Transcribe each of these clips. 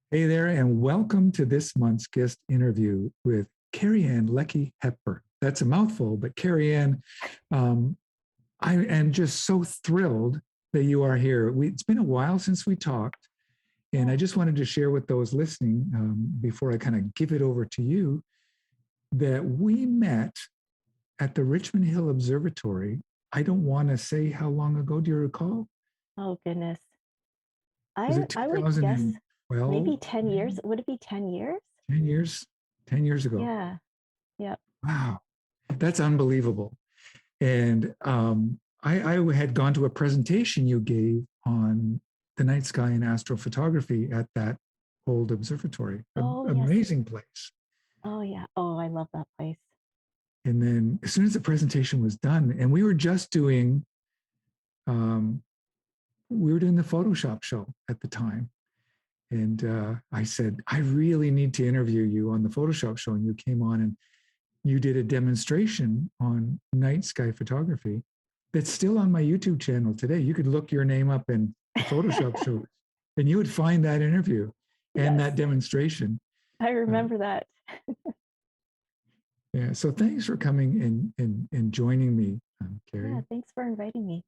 Hey there, and welcome to this month's guest interview with Kerry-Ann Lecky Hepburn. That's a mouthful, but Kerry-Ann, um, I am just so thrilled that you are here. It's been a while since we talked, and I Yeah. just wanted to share with those listening before I kind of give it over to you that we met at the Richmond Hill Observatory. I don't want to say how long ago. Do you recall? Oh goodness. Was I it I would guess 2012? maybe 10 years. Would it be 10 years? 10 years? 10 years ago. Yeah. Yep. Wow, that's unbelievable. And I had gone to a presentation you gave on the night sky and astrophotography at that old observatory. Oh yes. Amazing place. Oh yeah. Oh, I love that place. And then as soon as the presentation was done, and um, we were doing the Photoshop show at the time. And I said, I really need to interview you on the Photoshop show. And you came on and you did a demonstration on night sky photography that's still on my YouTube channel today. You could look your name up in the Photoshop show and you would find that interview and Yes. that demonstration. I Uh, remember that. yeah. So thanks for coming and joining me, Yeah, Kerry. thanks for inviting me.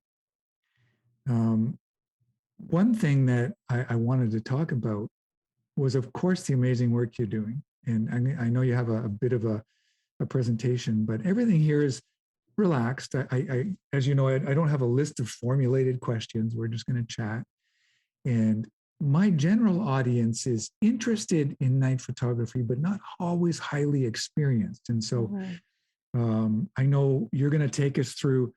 Um, One thing that I wanted to talk about was, of course, the amazing work you're doing. And I know you have a bit of a presentation, but everything here is relaxed. As you know, I don't have a list of formulated questions. We're just going to chat. And my general audience is interested in night photography, but not always highly experienced. And so Mhm. I know you're going to take us through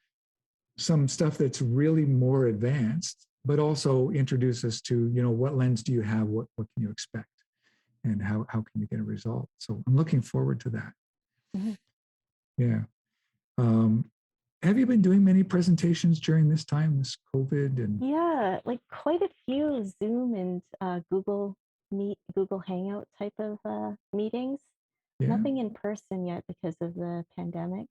some stuff that's really more advanced, but also introduce us to, what lens do you have? What can you expect? And how can you get a result? So I'm looking forward to that. Mhm. Yeah. Um, have you been doing many presentations during this time, this COVID? And Yeah, like quite a few Zoom and Google Meet, Google Hangout type of meetings. yeah, Nothing in person yet because of the pandemic.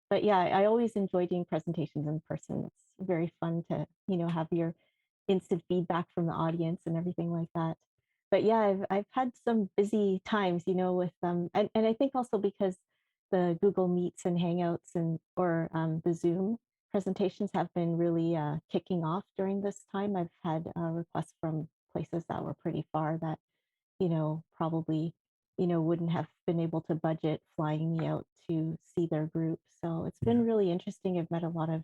But yeah, I always enjoy doing presentations in person. It's very fun to, have your instant feedback from the audience and everything like that. But yeah, I've had some busy times, with and I think also because the Google Meets and Hangouts and or the Zoom presentations have been really kicking off during this time. I've had requests from places that were pretty far that probably, wouldn't have been able to budget flying me out to see their group. So it's yeah, been really interesting. I've met a lot of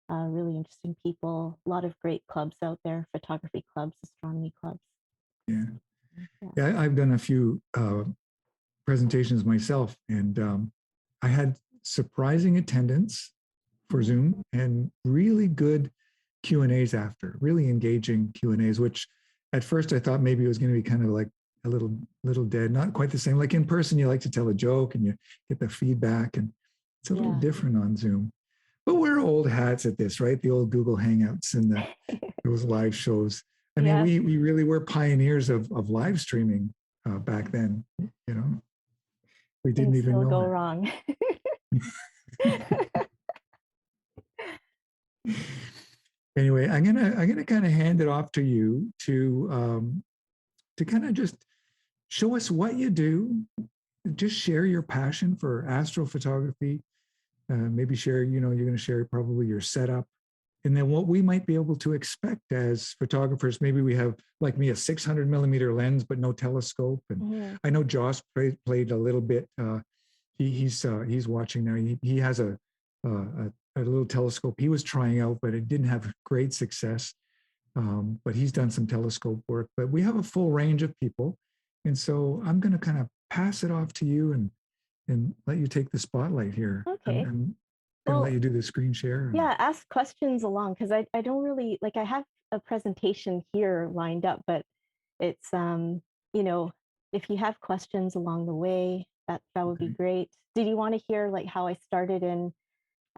really interesting people, a lot of great clubs out there, photography clubs, astronomy clubs. yeah, Yeah. yeah. I've done a few presentations myself, and I had surprising attendance for Mhm. Zoom and really good Q and A's after, really engaging Q and A's. Which at first I thought maybe it was going to be kind of like a little dead, not quite the same. Like in person, you like to tell a joke and you get the feedback, and it's a little Yeah. different on Zoom. But we're old hats at this, right? The old Google Hangouts and those live shows. I mean, Yeah. we really were pioneers of live streaming back then. You know, we didn't Things even still know go wrong. it. Anyway, I'm gonna kind of hand it off to you to kind of just show us what you do. Just share your passion for astrophotography. Maybe share, you're going to share probably your setup, and then what we might be able to expect as photographers. Maybe we have, like me, a 600 millimeter lens, but no telescope. And Mhm. I know Josh played a little bit. He's watching now. He has a little telescope he was trying out, but it didn't have great success. But he's done some telescope work. But we have a full range of people, and so I'm going to kind of pass it off to you and let you take the spotlight here. Okay. I'm going to let Well, you do the screen share. And yeah, ask questions along because I don't really like I have a presentation here lined up, but it's you know, if you have questions along the way, that would be okay, great. Did you want to hear like how I started in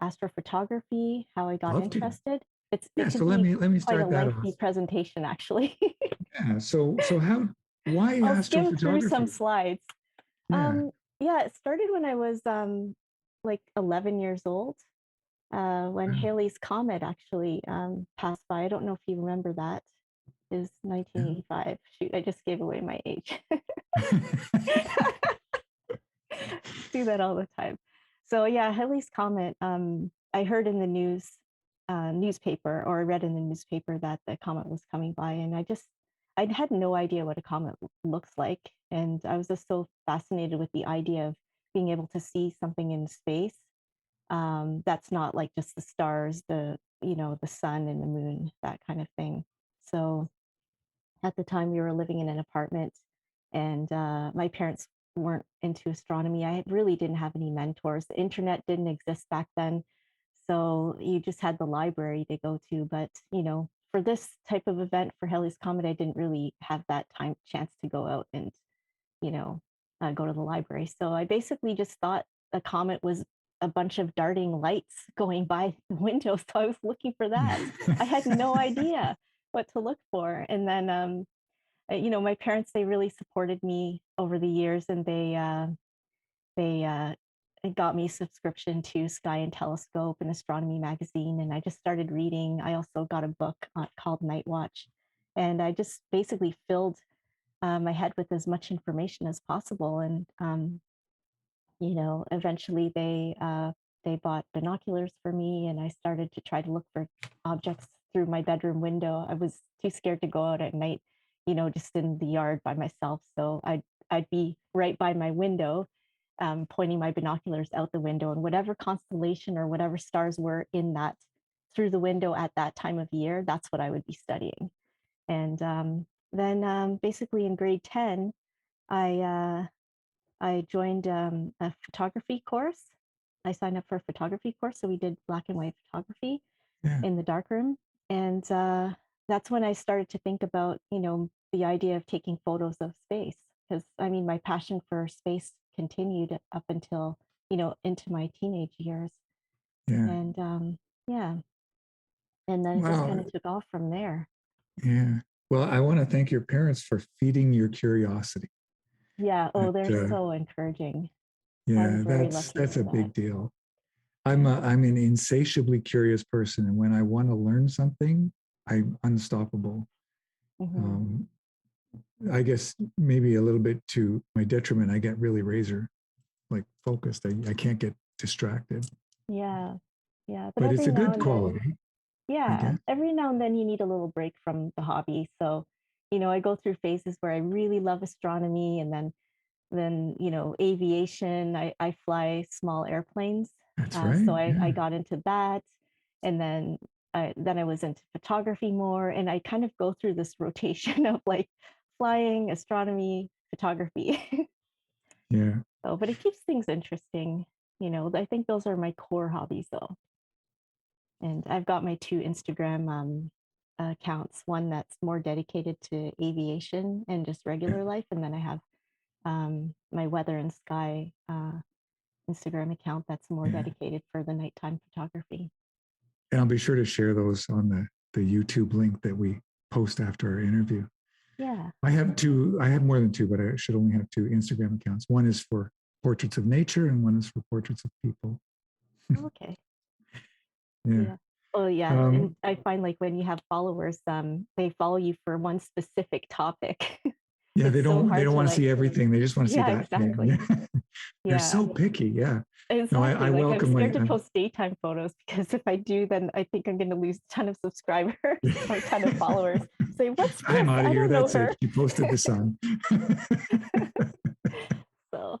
astrophotography, how I got love to. interested? It Yeah. So could let be me let me quite a start that off. lengthy presentation actually. Yeah. So why I'll skim through some astrophotography? slides. Yeah. Yeah, it started when I was like 11 years old, when Wow. Halley's Comet actually passed by. I don't know if you remember that. is 1985. Shoot, I just gave away my age. Do that all the time. So yeah, Halley's Comet. I heard in the newspaper, or I read in the newspaper that the comet was coming by, and I had no idea what a comet looks like, and I was just so fascinated with the idea of being able to see something in space that's not like just the stars, the sun and the moon, that kind of thing. So at the time we were living in an apartment, and my parents weren't into astronomy. I really didn't have any mentors. The internet didn't exist back then, so you just had the library to go to. But for this type of event, for Halley's Comet, I didn't really have that chance to go out and you know go to the library. So I basically just thought a comet was a bunch of darting lights going by the window. So I was looking for that. I had no idea what to look for. And then my parents, they really supported me over the years, and they got me a subscription to Sky and Telescope and Astronomy magazine, and I just started reading. I also got a book called Night Watch, and I just basically filled my head with as much information as possible. And eventually they bought binoculars for me, and I started to try to look for objects through my bedroom window. I was too scared to go out at night, just in the yard by myself. So I'd be right by my window, pointing my binoculars out the window, and whatever constellation or whatever stars were in that through the window at that time of year, that's what I would be studying. And then basically in grade 10, I I joined a photography course. I signed up for a photography course, so we did black and white photography Yeah. in the darkroom, and that's when I started to think about, the idea of taking photos of space. Because I mean, my passion for space continued up until into my teenage years, Yeah. and yeah, and then it just kind Wow. of took off from there. Yeah. Well, I want to thank your parents for feeding your curiosity. Yeah. Oh, That, they're so encouraging. I'm yeah, very lucky that's for a that. big deal. Yeah. I'm an insatiably curious person, and when I want to learn something, I'm unstoppable. Hmm. Um, I guess maybe a little bit to my detriment, I get really razor like focused. I can't get distracted, Yeah. Yeah. But but it's every a now good and then, quality, I yeah, guess. every now and then you need a little break from the hobby. So, I go through phases where I really love astronomy, and then aviation. I fly small airplanes. That's So right. I Yeah. got into that, and then I was into photography more, and I kind of go through this rotation of like flying, astronomy, photography. Yeah. So, but it keeps things interesting. I think those are my core hobbies though. And I've got my two Instagram accounts, one that's more dedicated to aviation and just Yeah. regular life. And then I have my weather and sky Instagram account that's more Yeah. dedicated for the nighttime photography. And I'll be sure to share those on the YouTube link that we post after our interview. Yeah. I have more than two, but I should only have two Instagram accounts. One is for portraits of nature and one is for portraits of people. Okay. Yeah. Yeah. Oh yeah. And Um, I find like when you have followers, they follow you for one specific topic. yeah, It's so they hard don't to want to like, see everything. They just want to see yeah, that thing. exactly. Yeah. They're Yeah. so picky. Yeah. No, I Exactly. Like I'm welcome scared to my post daytime photos because if I do, then I think I'm going to lose a ton of subscribers or a ton of followers. Say, what's this? I'm out of I here. don't know That's it. her. She posted the sun. So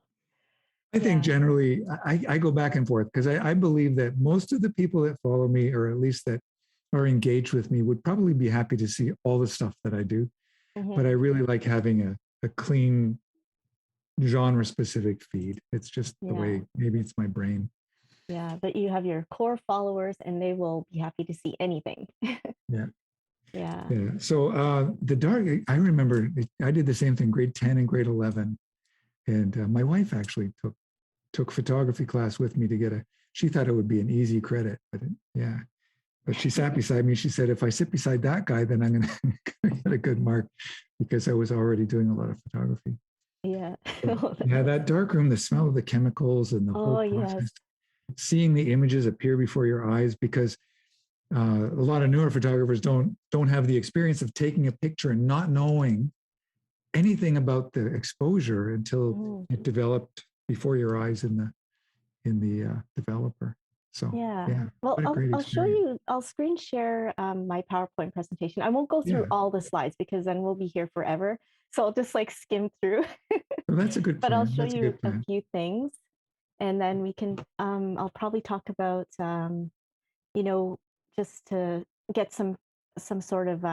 I think yeah. generally I go back and forth because I believe that most of the people that follow me, or at least that are engaged with me, would probably be happy to see all the stuff that I do. But I Hmm. really like having a clean genre specific feed. It's just the Yeah. way, maybe it's my brain. Yeah. But you have your core followers and they will be happy to see anything. Yeah. Yeah. Yeah. So the dark, I remember I did the same thing, grade 10 and grade 11. And my wife actually took photography class with me to get she thought it would be an easy credit, but yeah. But she sat beside me. She said, if I sit beside that guy, then I'm going to get a good mark because I was already doing a lot of photography. Yeah. But yeah, that dark room, the smell of the chemicals and the Oh whole yes. process, seeing the images appear before your eyes, because a lot of newer photographers don't have the experience of taking a picture and not knowing anything about the exposure until Mm. it developed before your eyes in the developer. So Yeah. yeah, Well, what a great I'll show experience. you, I'll screen share my PowerPoint presentation. I won't go through Yeah, all the slides because then we'll be here forever. So I'll just like skim through, well, that's a good but I'll plan. show That's a you good a plan. few things, and then we can, I'll probably talk about, you know, just to get some sort of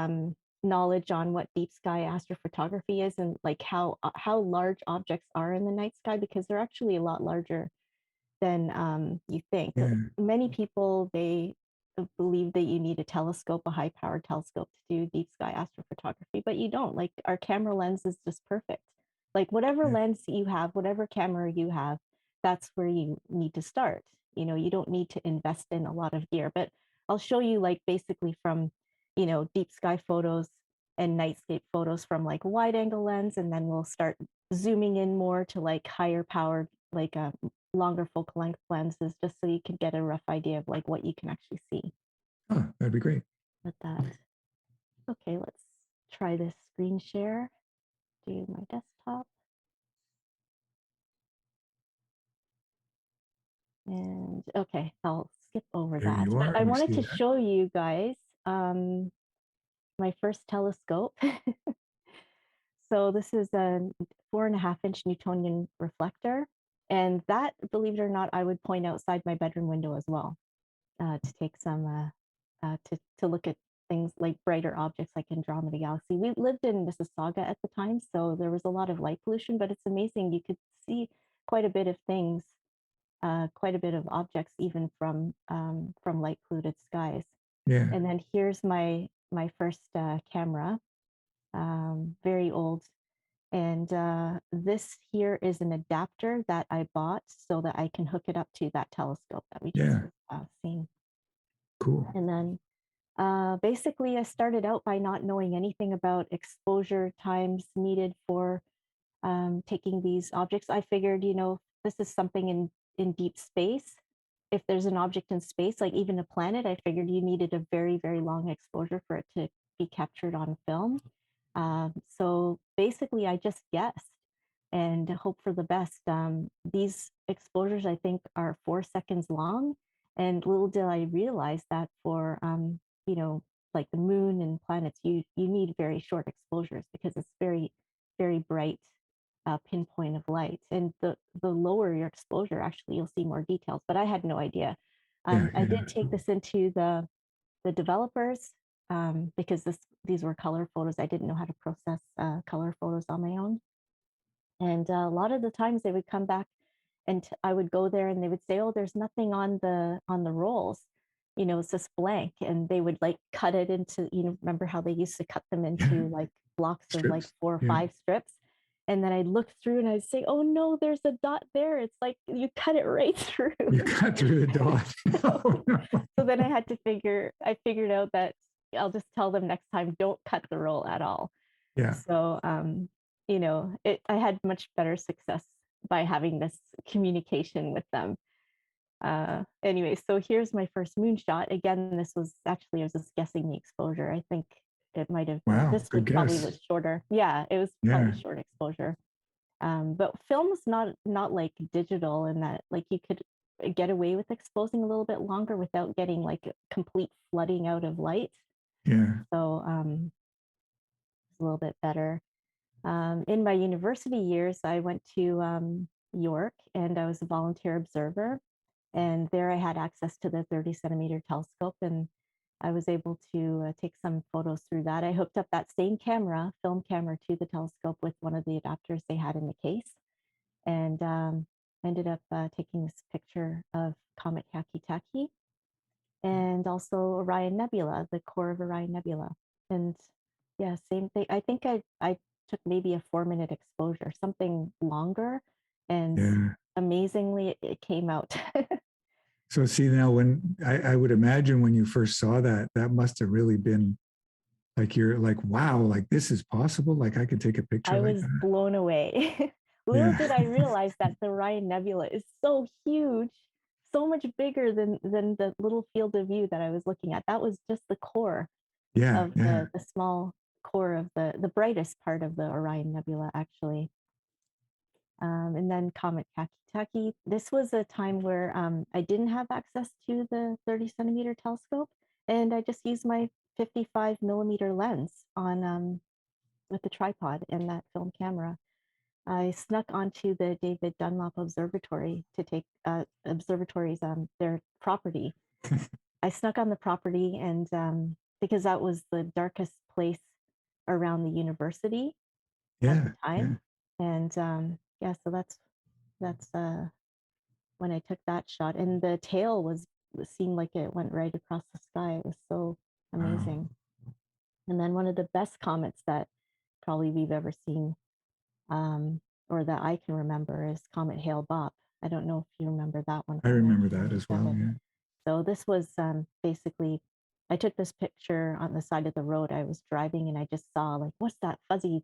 knowledge on what deep sky astrophotography is, and like how large objects are in the night sky, because they're actually a lot larger than you think. Yeah, Many people, they believe that you need a telescope, a high powered telescope, to do deep sky astrophotography, but you don't. Like our camera lens is just perfect. Like whatever yeah, lens you have, whatever camera you have, that's where you need to start. You don't need to invest in a lot of gear, but I'll show you like basically from, deep sky photos and nightscape photos from like wide angle lens, and then we'll start zooming in more to like higher powered, like longer focal length lenses, just so you can get a rough idea of like what you can actually see oh, that'd be great. with that. Okay, let's try this screen share. Do my desktop. And okay, I'll skip over There that. you But are. I We wanted see to that. show you guys my first telescope. So this is a 4.5-inch Newtonian reflector. And that, believe it or not, I would point outside my bedroom window as well, to take some to look at things like brighter objects like Andromeda Galaxy. We lived in Mississauga at the time, so there was a lot of light pollution, but it's amazing. You could see quite a bit of things, quite a bit of objects, even from light polluted skies. Yeah, And then here's my first camera, very old. And this here is an adapter that I bought so that I can hook it up to that telescope that we just yeah, seen. cool. And then basically, I started out by not knowing anything about exposure times needed for taking these objects. I figured, this is something in deep space. If there's an object in space, like even a planet, I figured you needed a very, very long exposure for it to be captured on film. So basically, I just guessed and hope for the best. These exposures, I think, are 4 seconds long. And little did I realize that for, like the moon and planets, you need very short exposures because it's very, very bright pinpoint of light. And the lower your exposure, actually, you'll see more details. But I had no idea. Yeah, I yeah, did take this into the developers, because these were color photos. I didn't know how to process color photos on my own. And a lot of the times they would come back and I would go there and they would say, "Oh, there's nothing on the rolls. It's just blank." And they would like cut it into, remember how they used to cut them yeah. into like blocks of like Strips. 4 or 5 strips. And then I'd look through and I'd say, "Oh no, there's a dot there. It's like you cut it right through." You cut through the dot. Oh, no. So then I figured out that I'll just tell them next time, don't cut the roll at all. Yeah. So, I had much better success by having this communication with them. Anyway, so here's my first moonshot. Again, this was actually, I was just guessing the exposure. I think it might have, Wow. this Good one probably guess. was shorter. Yeah, it was Yeah. probably short exposure. But film's not like digital in that like you could get away with exposing a little bit longer without getting like a complete flooding out of light. Yeah. So it's a little bit better. In my university years, I went to York and I was a volunteer observer. And there I had access to the 30 centimeter telescope, and I was able to take some photos through that. I hooked up that same camera, film camera, to the telescope with one of the adapters they had in the case, and ended up taking this picture of Comet Taki and also Orion Nebula, the core of Orion Nebula. And yeah, same thing. I think I took maybe a 4-minute exposure, something longer, and Yeah. amazingly, it came out. So see now when I would imagine when you first saw that, that must have really been like you're like, wow, like this is possible. Like I could take a picture I like was that. blown away. Little Yeah. did I realize that the Orion Nebula is so huge, so much bigger than the little field of view that I was looking at. That was just the core Yeah, of yeah, the small core of the brightest part of the Orion Nebula, actually. And then Comet Kakitaki. This was a time where I didn't have access to the 30 centimeter telescope, and I just used my 55 millimeter lens on with the tripod and that film camera. I snuck onto the David Dunlop Observatory to take observatories their property. I snuck on the property, and because that was the darkest place around the university at the yeah, time, yeah. and yeah, so that's when I took that shot, and the tail was seemed like it went right across the sky. It was so Wow. amazing. And then one of the best comets that probably we've ever seen, um, or that I can remember, is Comet Hale-Bopp. I don't know if you remember that one I from remember that as well. 1997. Yeah. So this was basically, I took this picture on the side of the road. I was driving and I just saw like, what's that fuzzy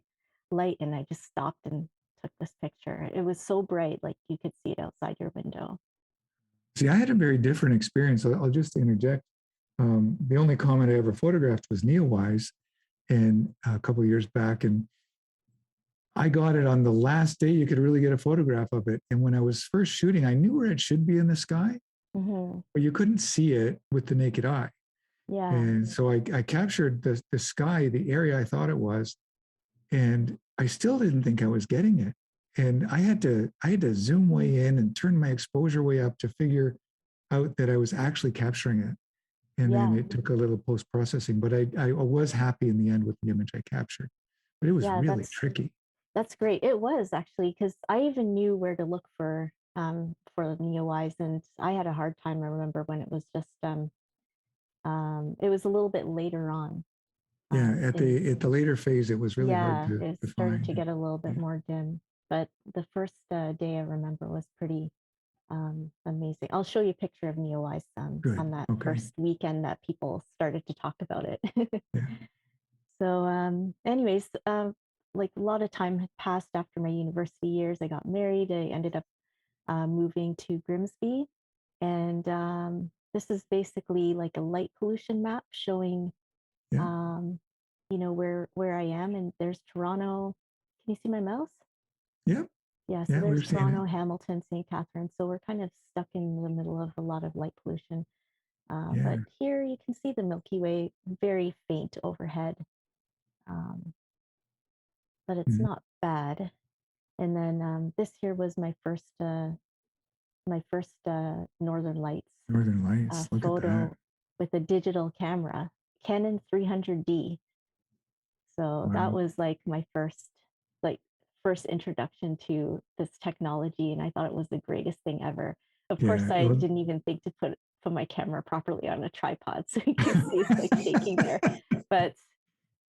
light? And I just stopped and took this picture. It was so bright, like you could see it outside your window. See, I had a very different experience. I'll just interject. The only comet I ever photographed was Neowise, and a couple of years back, and I got it on the last day you could really get a photograph of it. And when I was first shooting, I knew where it should be in the sky, Hmm. but you couldn't see it with the naked eye. Yeah, And so I captured the sky, the area I thought it was, and I still didn't think I was getting it. And I had to zoom way in and turn my exposure way up to figure out that I was actually capturing it. And then yeah, it took a little post processing, but I was happy in the end with the image I captured. But it was yeah. really tricky. That's great. It was actually because I even knew where to look for Neowise, and I had a hard time. I remember when it was just it was a little bit later on Yeah, at in the later phase, it was really hard yeah, it to started to find. get a little bit Yeah, more dim. But the first day I remember was pretty amazing. I'll show you a picture of Neowise good. on that Okay. first weekend that people started to talk about it. Yeah, So, anyways, like a lot of time had passed after my university years. I got married. I ended up moving to Grimsby, and this is basically like a light pollution map showing, yeah, um, where I am. And there's Toronto. Can you see my mouse? yeah, Yeah. So yeah. there's We're seeing it. Toronto, Hamilton, St. Catharines. So we're kind of stuck in the middle of a lot of light pollution. But Yeah. here you can see the Milky Way very faint overhead. Um, but it's Mhm. not bad. And then this year was my first Northern Lights Northern Lights. Look at that. photo with a digital camera, Canon 300D. So that Wow. was like my like first introduction to this technology, and I thought it was the greatest thing ever. Of course, Yeah. I Well, didn't even think to put my camera properly on a tripod, so you can see it's like shaking there. But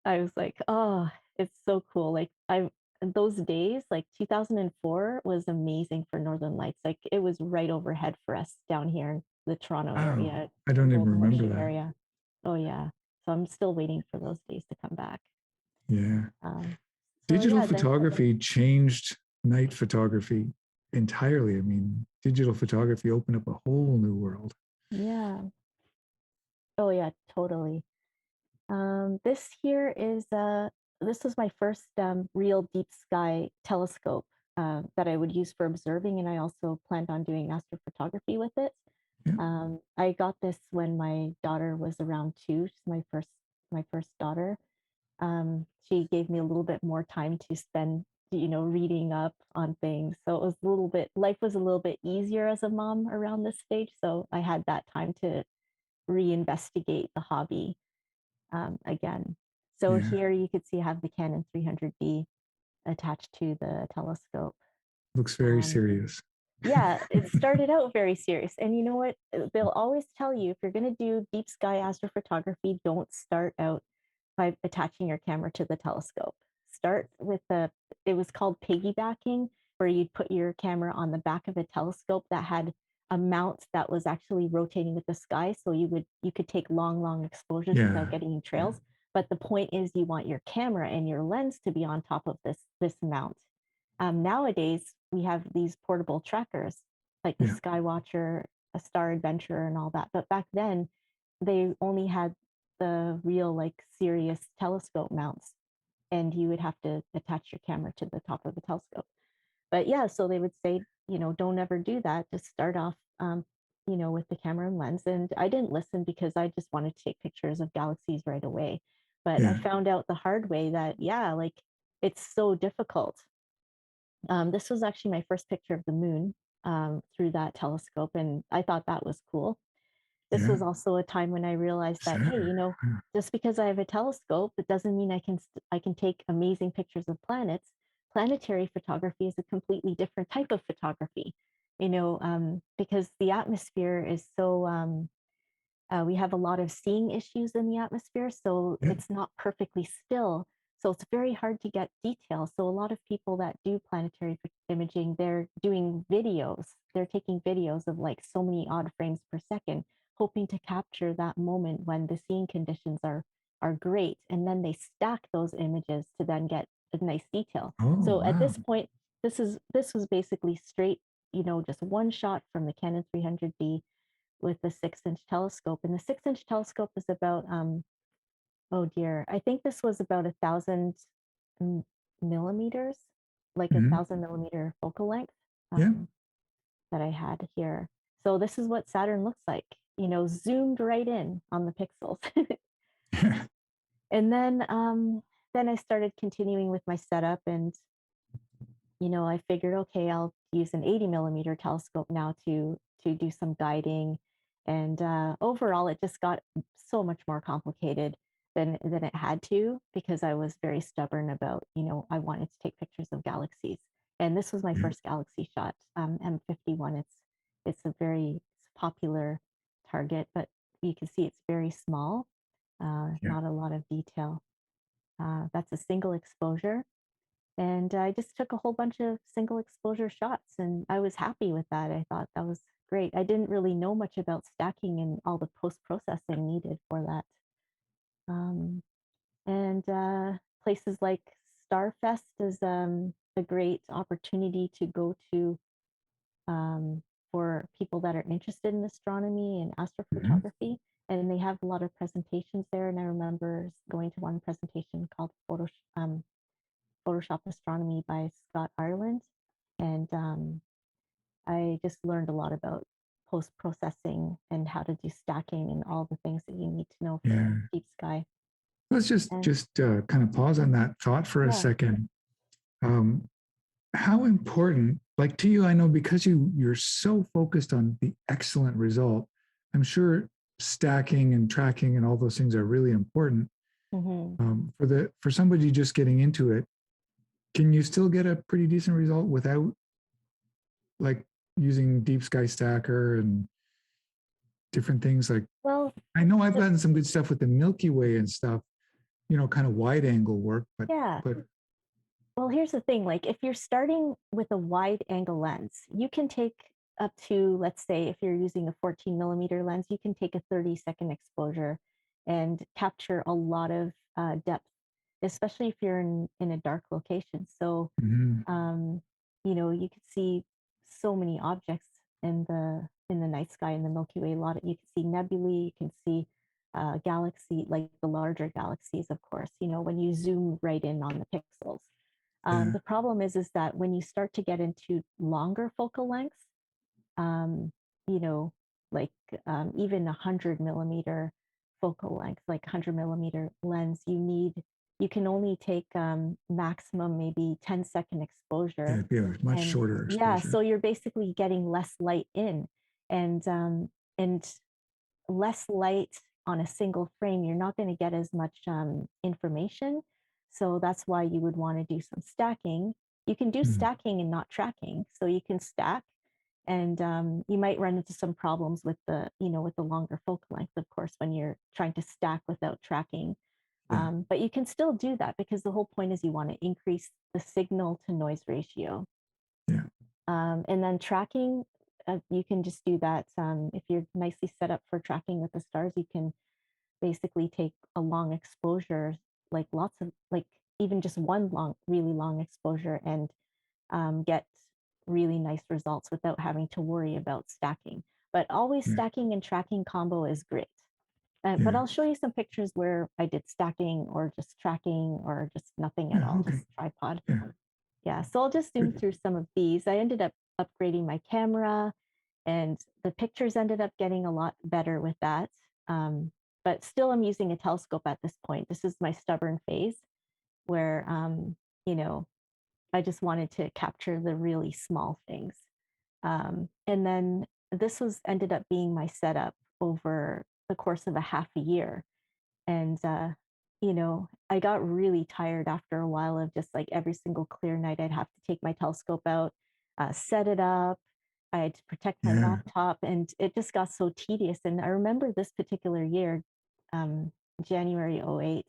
I was like, oh, it's so cool. Like I those days, like 2004 was amazing for Northern Lights. Like it was right overhead for us down here in the Toronto wow. area, I don't even Golden remember Ocean that. area. Oh yeah. So I'm still waiting for those days to come back. Yeah. Um, so Digital yeah, then photography changed night photography entirely. I mean, digital photography opened up a whole new world. yeah. Oh yeah, totally. This here is this was my first real deep sky telescope that I would use for observing, and I also planned on doing astrophotography with it. Yeah. I got this when my daughter was around 2. She's my first daughter. She gave me a little bit more time to spend, reading up on things. So it was a little bit life was a little bit easier as a mom around this stage. So I had that time to reinvestigate the hobby again. So Yeah. here you could see I have the Canon 300D attached to the telescope. Looks very Um, serious. yeah, it started out very serious. And you know what? They'll always tell you if you're going to do deep sky astrophotography, don't start out by attaching your camera to the telescope. Start with it was called piggybacking, where you'd put your camera on the back of a telescope that had a mount that was actually rotating with the sky. So you could take long exposures without Yeah. getting Yeah. trails. But the point is you want your camera and your lens to be on top of this mount. Nowadays, we have these portable trackers like the Yeah. Skywatcher a Star Adventurer and all that. But back then, they only had the real, like, serious telescope mounts, and you would have to attach your camera to the top of the telescope. But yeah, so they would say, don't ever do that. Just start off, with the camera and lens. And I didn't listen because I just wanted to take pictures of galaxies right away. But I Yeah. found out the hard way that, yeah, like it's so difficult. This was actually my first picture of the moon through that telescope, and I thought that was cool. This Yeah. was also a time when I realized that, hey, Saturn. Yeah. just because I have a telescope, it doesn't mean I can take amazing pictures of planets. Planetary photography is a completely different type of photography, because the atmosphere is so we have a lot of seeing issues in the atmosphere, so Yeah. it's not perfectly still. So it's very hard to get detail. So a lot of people that do planetary imaging, they're doing videos. They're taking videos of like so many odd frames per second, hoping to capture that moment when the seeing conditions are great, and then they stack those images to then get a nice detail. Oh, So at wow. this point, this was basically straight, just one shot from the Canon 300D with the 6-inch telescope. And the 6-inch telescope is about, oh dear, I think this was about 1,000 millimeters, like a Mhm. 1,000 millimeter focal length Yeah. um, that I had here. So this is what Saturn looks like, zoomed right in on the pixels. And then I started continuing with my setup, and I figured, okay, I'll use an 80 millimeter telescope now to do some guiding. And overall, it just got so much more complicated than it had to, because I was very stubborn about, I wanted to take pictures of galaxies. And this was my Yeah. first galaxy shot, M51. It's a very popular target, but you can see it's very small, Yeah. not a lot of detail. That's a single exposure, and I just took a whole bunch of single exposure shots, and I was happy with that. I thought that was great. I didn't really know much about stacking and all the post processing needed for that. Um, and Places like Starfest is a great opportunity to go to for people that are interested in astronomy and Mhm. astrophotography. And they have a lot of presentations there. And I remember going to one presentation called Photoshop Astronomy by Scott Ireland. And I just learned a lot about post processing and how to do stacking and all the things that you need to know for Yeah. deep sky. Let's just And just kind of pause on that thought for a yeah, second. Um, how important, like to you, I know because you're so focused on the excellent result, I'm sure stacking and tracking and all those things are really important. hmm For somebody just getting into it, can you still get a pretty decent result without like using Deep Sky Stacker and different things? Like well, I know I've the, gotten some good stuff with the Milky Way and stuff, kind of wide angle work, but yeah. but Well, here's the thing, like if you're starting with a wide angle lens, you can take up to, let's say, if you're using a 14 millimeter lens, you can take a 30-second exposure and capture a lot of depth, especially if you're in a dark location. So, mhm, um, you could see so many objects in the night sky in the Milky Way. A lot of, you can see nebulae, you can see galaxy, like the larger galaxies, of course, when you zoom right in on the pixels. yeah, The problem is that when you start to get into longer focal lengths, um, you know, like even 100 millimeter focal length, like 100 millimeter lens, you can only take maximum maybe 10-second yeah, exposure. it'd be a much And shorter yeah, exposure. so you're basically getting less light in, and less light on a single frame, you're not going to get as much information. So that's why you would want to do some stacking. You can do Hmm. stacking and not tracking. So you can stack, and you might run into some problems with with the longer focal length, of course, when you're trying to stack without tracking. Yeah, But you can still do that because the whole point is you want to increase the signal to noise ratio. yeah, And then tracking, you can just do that. If you're nicely set up for tracking with the stars, you can basically take a long exposure, like lots of, like even just one really long exposure, and get really nice results without having to worry about stacking. but always Yeah. stacking and tracking combo is great. But Yeah. I'll show you some pictures where I did stacking or just tracking or just nothing at Yeah. all, Okay. just tripod. Yeah. Yeah, so I'll just zoom Good. through some of these. I ended up upgrading my camera, and the pictures ended up getting a lot better with that. Um, but still, I'm using a telescope at this point. This is my stubborn phase where, you know, I just wanted to capture the really small things. And then this was ended up being my setup over the course of a half a year. And, I got really tired after a while of just like every single clear night, I'd have to take my telescope out, set it up. I had to protect my Yeah. laptop, and it just got so tedious. And I remember this particular year, um, January '08,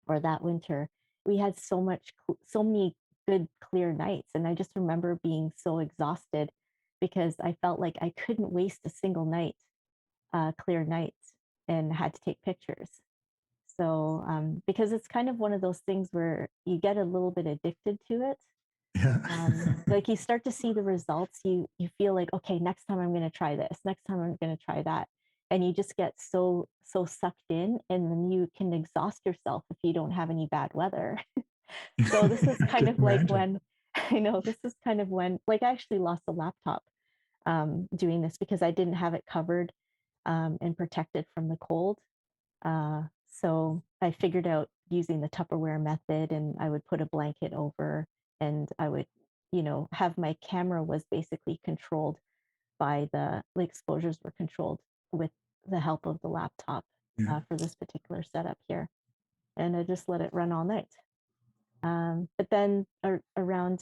or that winter, we had so many good clear nights. And I just remember being so exhausted because I felt like I couldn't waste a single night, clear nights, and had to take pictures. So, because it's kind of one of those things where you get a little bit addicted to it. Yeah. Like you start to see the results, you feel like, okay, next time I'm going to try this. Next time I'm going to try that, and you just get so sucked in, and then you can exhaust yourself if you don't have any bad weather. So this is I kind can of like imagine. when I know this is kind of when like I actually lost a laptop, doing this because I didn't have it covered, and protected from the cold. So I figured out using the Tupperware method, and I would put a blanket over, and I would, have my camera was basically controlled by the exposures were controlled with the help of the laptop, Yeah. for this particular setup here. And I just let it run all night. But then around,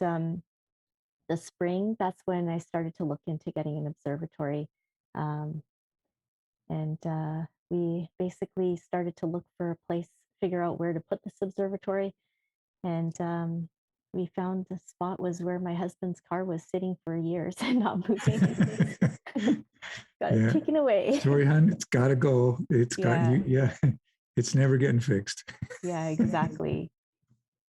the spring, that's when I started to look into getting an observatory. Um, and we basically started to look for a place, figure out where to put this observatory. And we found the spot was where my husband's car was sitting for years and not moving. Got it Yeah. taken away. Sorry, hon. It's got to go. It's got Yeah, you. Yeah. It's never getting fixed. yeah, exactly.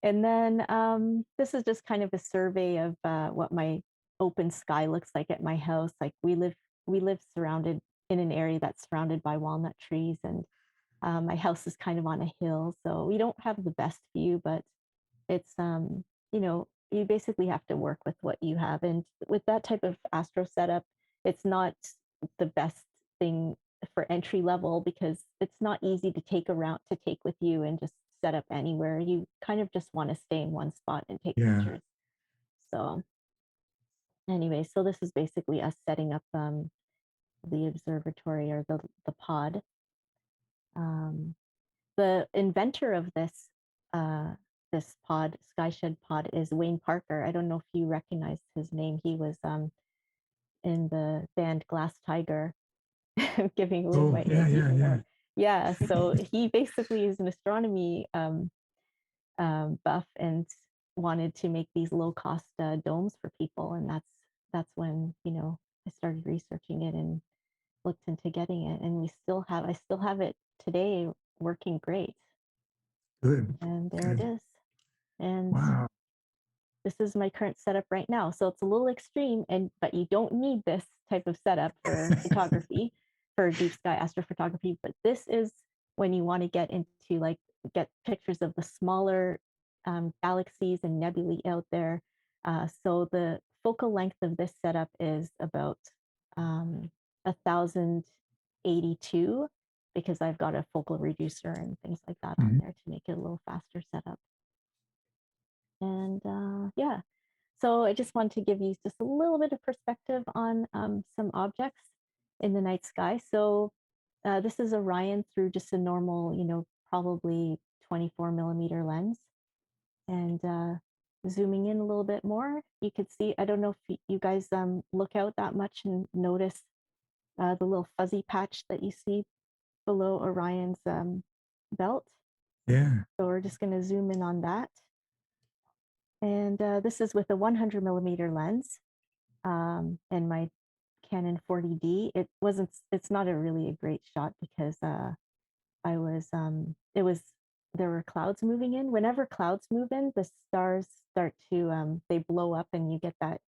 And then this is just kind of a survey of what my open sky looks like at my house. Like we live surrounded in an area that's surrounded by walnut trees, and my house is kind of on a hill, so we don't have the best view, but it's you basically have to work with what you have. And with that type of astro setup, it's not the best thing for entry level because it's not easy to take around to take with you and just set up anywhere. You kind of just want to stay in one spot and take Yeah. pictures. So anyway, so this is basically us setting up the observatory or the pod. Um, the inventor of uh, this pod, Skyshed pod, is Wayne Parker. I don't know if you recognize his name. He was in the band Glass Tiger, giving away Oh, my yeah. age Yeah. even Yeah. more. Yeah, so he basically is an astronomy buff and wanted to make these low cost domes for people, and that's when I started researching it and looked into getting it, and I still have it today working great. Good. And there it Good. is. And Wow. this is my current setup right now. So it's a little extreme, but you don't need this type of setup for photography, for deep sky astrophotography. But this is when you want to get pictures of the smaller galaxies and nebulae out there. So the focal length of this setup is about 1082, because I've got a focal reducer and things like that on Mhm. there to make it a little faster setup. And yeah, so I just want to give you just a little bit of perspective on some objects in the night sky. So this is Orion through just a normal, probably 24 millimeter lens. And zooming in a little bit more, you could see, I don't know if you guys look out that much and notice the little fuzzy patch that you see below Orion's belt. Yeah. So we're just going to zoom in on that. And this is with a 100 millimeter lens, and my Canon 40D. It's not a really a great shot because it was, there were clouds moving in. Whenever clouds move in, the stars they blow up and you get that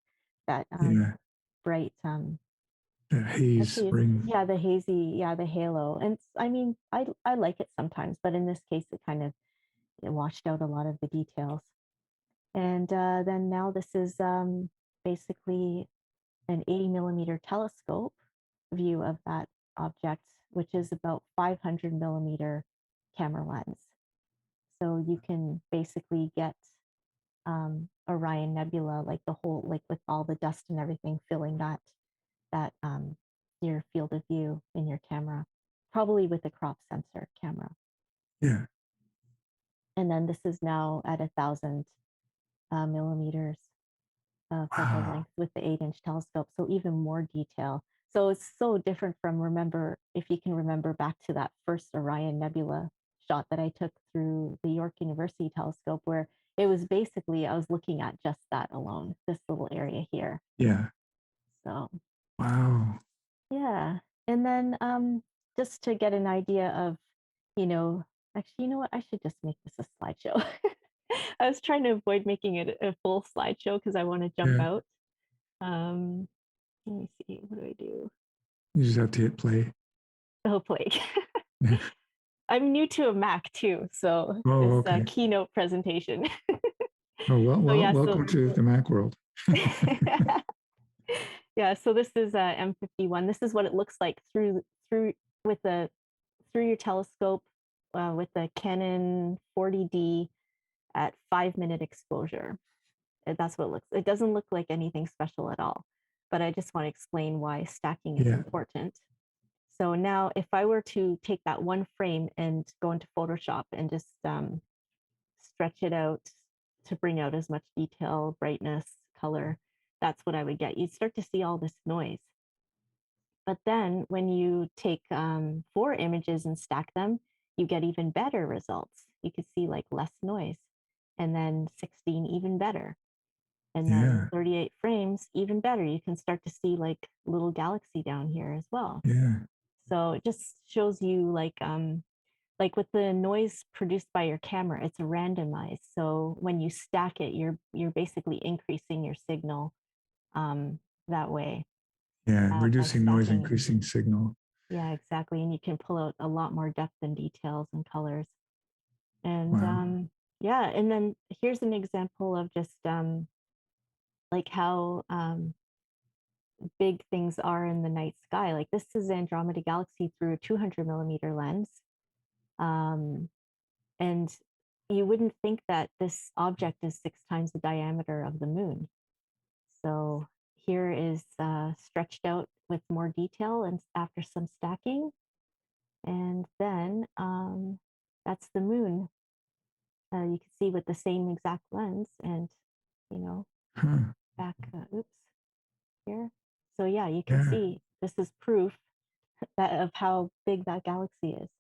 Yeah. bright The haze Actually, ring. yeah, the hazy, yeah, the halo. And I mean, I like it sometimes, but in this case, it kind of it washed out a lot of the details. And then now this is basically an 80 millimeter telescope view of that object, which is about 500 millimeter camera lens. So you can basically get Orion Nebula, like the whole, like with all the dust and everything filling that your field of view in your camera, probably with a crop sensor camera. Yeah. And then this is now at 1,000 millimeters focal Wow. length with the 8-inch telescope, so even more detail. So it's so different from, remember, if you can remember back to that first Orion Nebula shot that I took through the York University telescope, where it was basically, I was looking at just that alone, this little area here. Yeah. So Wow. yeah. And then just to get an idea of, you know, actually, you know what? I should just make this a slideshow. I was trying to avoid making it a full slideshow because I want to jump Yeah. out. Um, let me see. What do I do? You just have to hit play. Oh, play. I'm new to a Mac too, so this Oh, okay. keynote presentation. Oh, So yeah, so welcome to the Mac world. yeah, so this is M51. This is what it looks like through with the through your telescope with the Canon 40D at 5-minute exposure. That's what it looks. It doesn't look like anything special at all, but I just want to explain why stacking is Yeah. important. So now, if I were to take that one frame and go into Photoshop and just stretch it out to bring out as much detail, brightness, color, that's what I would get. You'd start to see all this noise. But then when you take 4 images and stack them, you get even better results. You could see like less noise. And then 16, even better. And then Yeah. 38 frames, even better. You can start to see like little galaxy down here as well. Yeah. So it just shows you like with the noise produced by your camera, it's randomized. So when you stack it, you're basically increasing your signal that way Yeah. by Reducing noise, stacking. increasing signal. Yeah, exactly. And you can pull out a lot more depth and details and colors. And Wow. yeah, and then here's an example of just like how big things are in the night sky. Like this is Andromeda Galaxy through a 200 millimeter lens. Um, and you wouldn't think that this object is 6 times the diameter of the moon. So here is stretched out with more detail and after some stacking. And then that's the moon. You can see with the same exact lens and, you know, Huh. back, oops, here. So yeah, you can Yeah. see this is proof that of how big that galaxy is.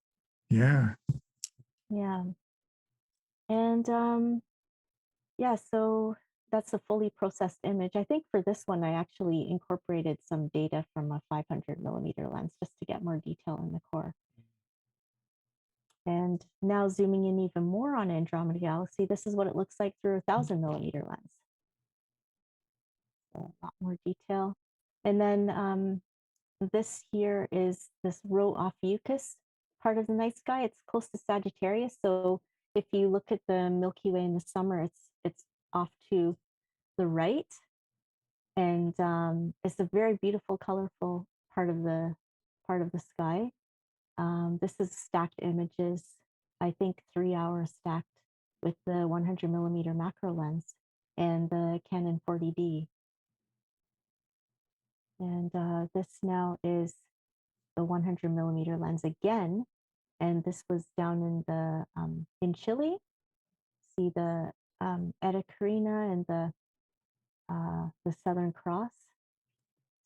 Yeah. Yeah. And yeah, so that's a fully processed image. I think for this one, I actually incorporated some data from a 500 millimeter lens just to get more detail in the core. And now zooming in even more on Andromeda Galaxy, this is what it looks like through a 1,000 millimeter lens. So a lot more detail. And then this here is this Rho Ophiuchus part of the night sky. It's close to Sagittarius. So if you look at the Milky Way in the summer, it's off to the right. And it's a very beautiful, colorful part of the sky. This is stacked images, I think 3 hours stacked with the 100 millimeter macro lens and the Canon 40D. And this now is the 100 millimeter lens again. And this was down in Chile. See the Eta Carina and the Southern Cross.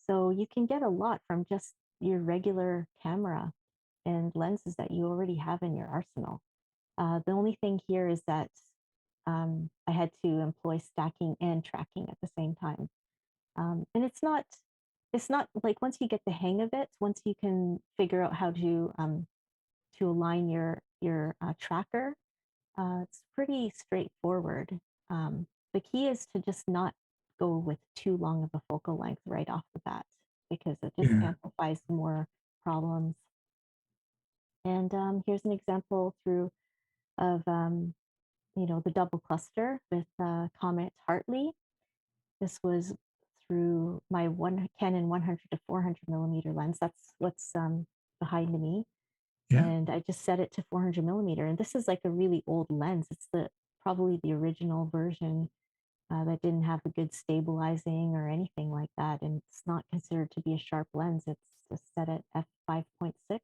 So you can get a lot from just your regular camera and lenses that you already have in your arsenal. The only thing here is that I had to employ stacking and tracking at the same time. And it's not like once you get the hang of it, once you can figure out how to align your tracker, it's pretty straightforward. The key is to just not go with too long of a focal length right off the bat. because it just Yeah. amplifies more problems. And here's an example through of the double cluster with Comet Hartley. This was through my Canon 100 to 400 millimeter lens. That's what's behind me. Yeah. And I just set it to 400 millimeter. And this is like a really old lens. It's probably the original version that didn't have a good stabilizing or anything like that. And it's not considered to be a sharp lens. It's just set at f5.6.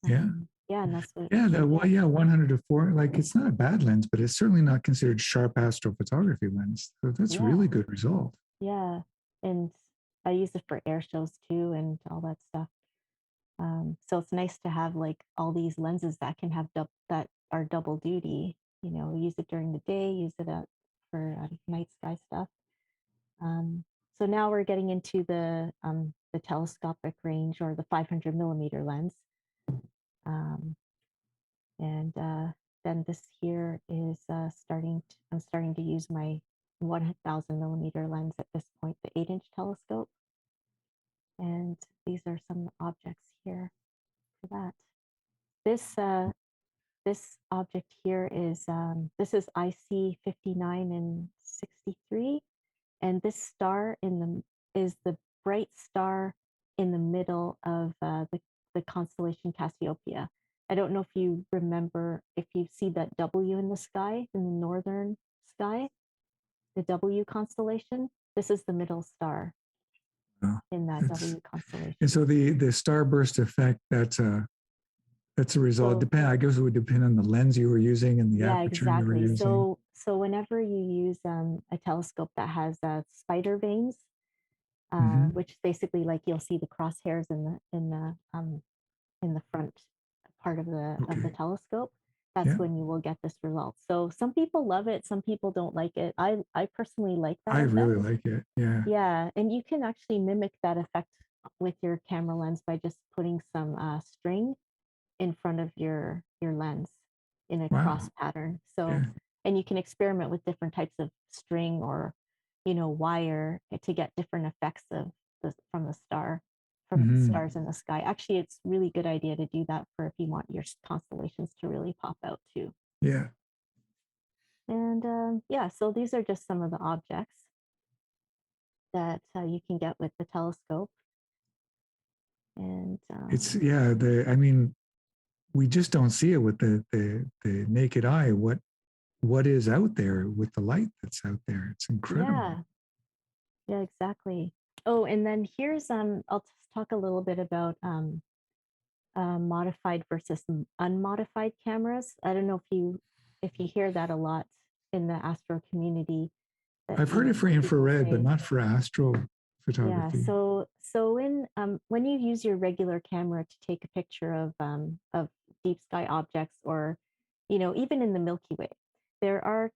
Yeah. Yeah, and that's what it Yeah. should Well, get. yeah, 100 to 4, like it's not a bad lens, but it's certainly not considered sharp astrophotography lens. So that's Yeah, really good result. yeah. And I use it for air shows too and all that stuff. So it's nice to have like all these lenses that can have that are double duty. Use it during the day, use it for night sky stuff. So now we're getting into the telescopic range or the 500 millimeter lens. Um, and then this here is I'm starting to use my 1000 millimeter lens at this point, the 8-inch telescope. And these are some objects here for that. This this object here is this is IC 59 and 63, and this star is the bright star in the middle of the constellation Cassiopeia. I don't know if you remember, if you see that W in the sky, in the northern sky, the W constellation. This is the middle star Well, in that it's W and constellation. so the starburst effect, that's a result. So Depend. I guess it would depend on the lens you were using and the yeah, aperture you were exactly. using. So whenever you use a telescope that has spider veins, Hmm. which basically like you'll see the crosshairs in the front part of the Okay. telescope, that's Yeah. when you will get this result. So some people love it, some people don't like it. I personally like that I effect. really like it. Yeah. Yeah, and you can actually mimic that effect with your camera lens by just putting some string in front of your lens in a cross Wow. pattern. So, Yeah. and you can experiment with different types of string or, wire to get different effects from the Hmm. stars in the sky. Actually, it's really good idea to do that for if you want your constellations to really pop out too. Yeah. And yeah, so these are just some of the objects that you can get with the telescope. And It's yeah. I mean, we just don't see it with the naked eye. What is out there with the light that's out there? It's incredible. yeah, yeah, exactly. Oh, and then here's I'll just talk a little bit about modified versus unmodified cameras. I don't know if you hear that a lot in the astro community that I've heard it for people infrared, but say, not for yeah. astrophotography. So when you use your regular camera to take a picture of deep sky objects, or even in the Milky Way, there are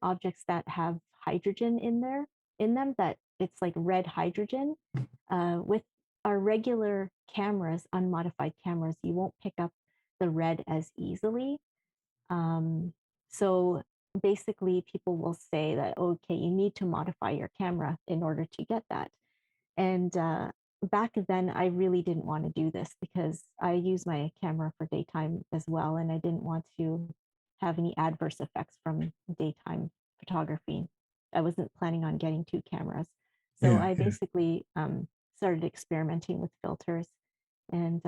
objects that have hydrogen in them, that it's like red hydrogen. With our regular cameras, unmodified cameras, you won't pick up the red as easily. So basically, people will say that, okay, you need to modify your camera in order to get that. And back then, I really didn't want to do this because I use my camera for daytime as well, and I didn't want to have any adverse effects from daytime photography. I wasn't planning on getting two cameras. So Yeah. I Yeah. basically started experimenting with filters. And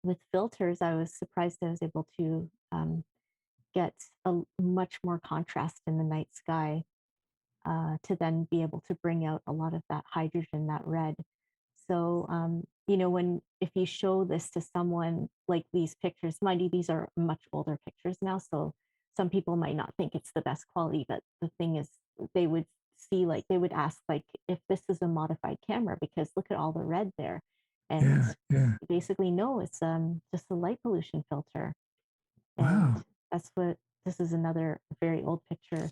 with filters, I was surprised I was able to get a much more contrast in the night sky, to then be able to bring out a lot of that hydrogen, that red. So, if you show this to someone, like these pictures, mind you, these are much older pictures now. So some people might not think it's the best quality, but the thing is, they would they would ask, like, if this is a modified camera, because look at all the red there. And Yeah. Yeah. basically, no, it's just a light pollution filter. And Wow. that's what this is, another very old picture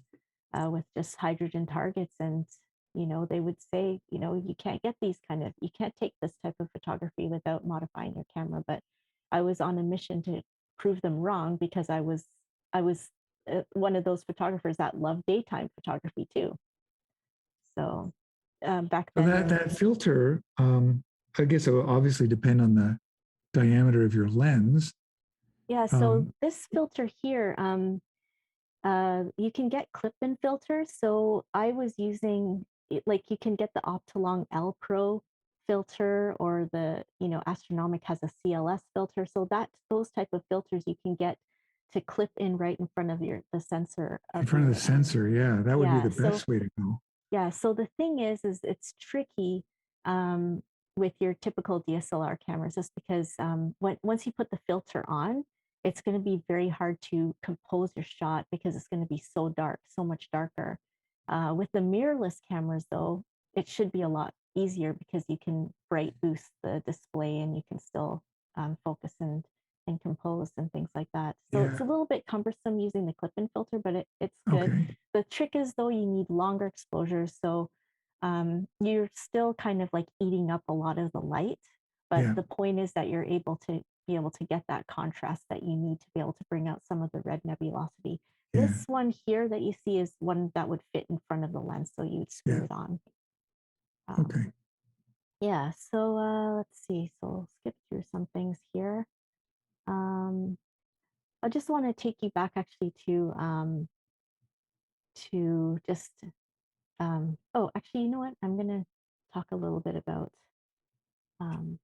with just hydrogen targets. And, they would say, you can't get you can't take this type of photography without modifying your camera. But I was on a mission to prove them wrong, because I was one of those photographers that love daytime photography too. So back So then. that filter, I guess it will obviously depend on the diameter of your lens. Yeah, so Um, this filter here, you can get clip-in filters. So I was using like you can get the Optolong L Pro filter, or the Astronomic has a CLS filter. So that those type of filters you can get to clip in right in front of the sensor in of front of your the sensor, yeah, that would be yeah. the So best way to go. yeah, so the thing is it's tricky um, with your typical DSLR cameras, just because once you put the filter on, it's going to be very hard to compose your shot because it's going to be so dark, so much darker. With the mirrorless cameras, though, it should be a lot easier because you can bright boost the display and you can still focus and compose and things like that. So it's Yeah. a little bit cumbersome using the clip-in filter, but it's good. Okay. The trick is, though, you need longer exposures. So you're still kind of like eating up a lot of the light. But Yeah. the point is that you're able to be able to get that contrast that you need to be able to bring out some of the red nebulosity. Yeah. This one here that you see is one that would fit in front of the lens. So you'd screw Yeah. it on. Um, Okay. yeah. So let's see. So I'll skip through some things here. Um, I just want to take you back actually to just oh, actually, you know what? I'm going to talk a little bit about um,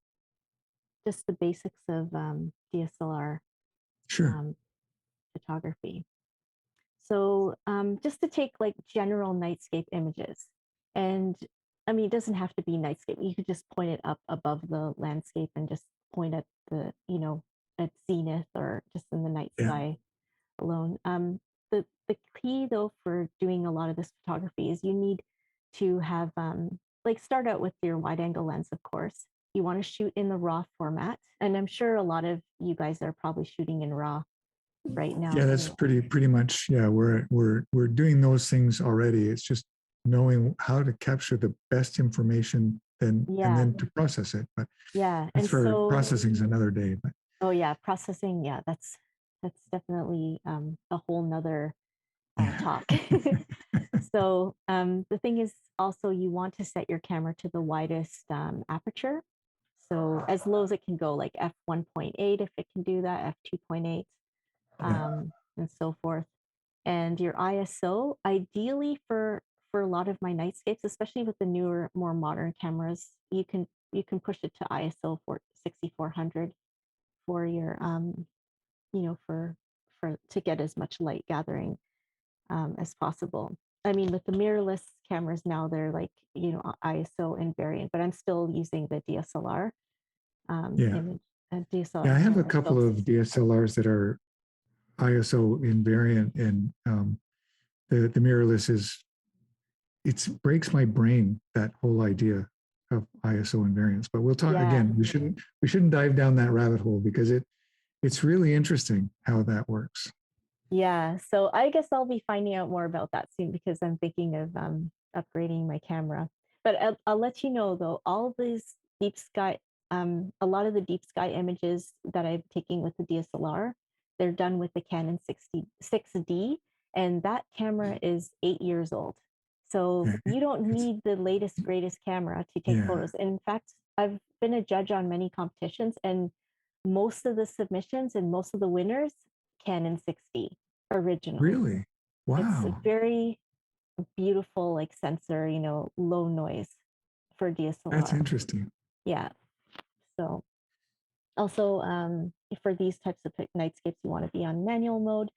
just the basics of DSLR Sure. um, photography. So just to take like general nightscape images, and I mean, it doesn't have to be nightscape. You could just point it up above the landscape and just point at at zenith or just in the night Yeah. sky alone. The key though for doing a lot of this photography is you need to have like start out with your wide angle lens, of course. You want to shoot in the raw format, and I'm sure a lot of you guys are probably shooting in raw right now Yeah, that's too. pretty much, yeah, we're doing those things already. It's just knowing how to capture the best information and Yeah, then to process it. But yeah, that's and for so processing is another day. But oh yeah, processing, yeah, that's definitely a whole nother yeah. talk. So the thing is also you want to set your camera to the widest aperture. So as low as it can go, like f1.8 if it can do that, f2.8, Yeah. and so forth. And your ISO, ideally for a lot of my nightscapes, especially with the newer, more modern cameras, you can push it to ISO for 6400 for your for to get as much light gathering as possible. I mean, with the mirrorless cameras now, they're like, ISO invariant, but I'm still using the DSLR Yeah. image, Yeah. DSLR I have a camera. So couple of DSLRs that are ISO invariant, and the mirrorless is it breaks my brain, that whole idea of ISO invariance. But we'll talk yeah, again. We shouldn't dive down that rabbit hole because it's really interesting how that works. yeah. So I guess I'll be finding out more about that soon because I'm thinking of upgrading my camera. But I'll let you know though, all these deep sky, a lot of the deep sky images that I'm taking with the DSLR, they're done with the Canon 6D, and that camera is 8 years old. So Okay. you don't It's need the latest, greatest camera to take yeah. photos. In fact, I've been a judge on many competitions, and most of the submissions and most of the winners, Canon 6D original. Really? It's a Wow. very beautiful, like sensor, low noise for That's DSLR. interesting. Yeah. So also for these types of nightscapes, you want to be on manual mode.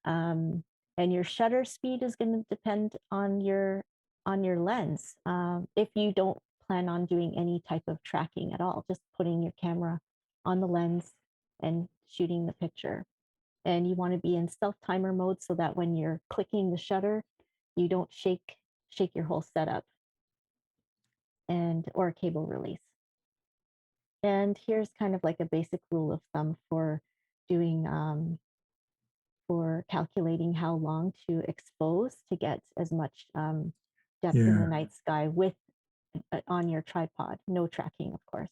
And your shutter speed is going to depend on your lens. If you don't plan on doing any type of tracking at all, just putting your camera on the lens and shooting the picture. And you want to be in self timer mode so that when you're clicking the shutter, you don't shake your whole setup and or cable release. And here's kind of like a basic rule of thumb for doing for calculating how long to expose to get as much depth in the Yeah. night sky with on your tripod. No tracking, of course.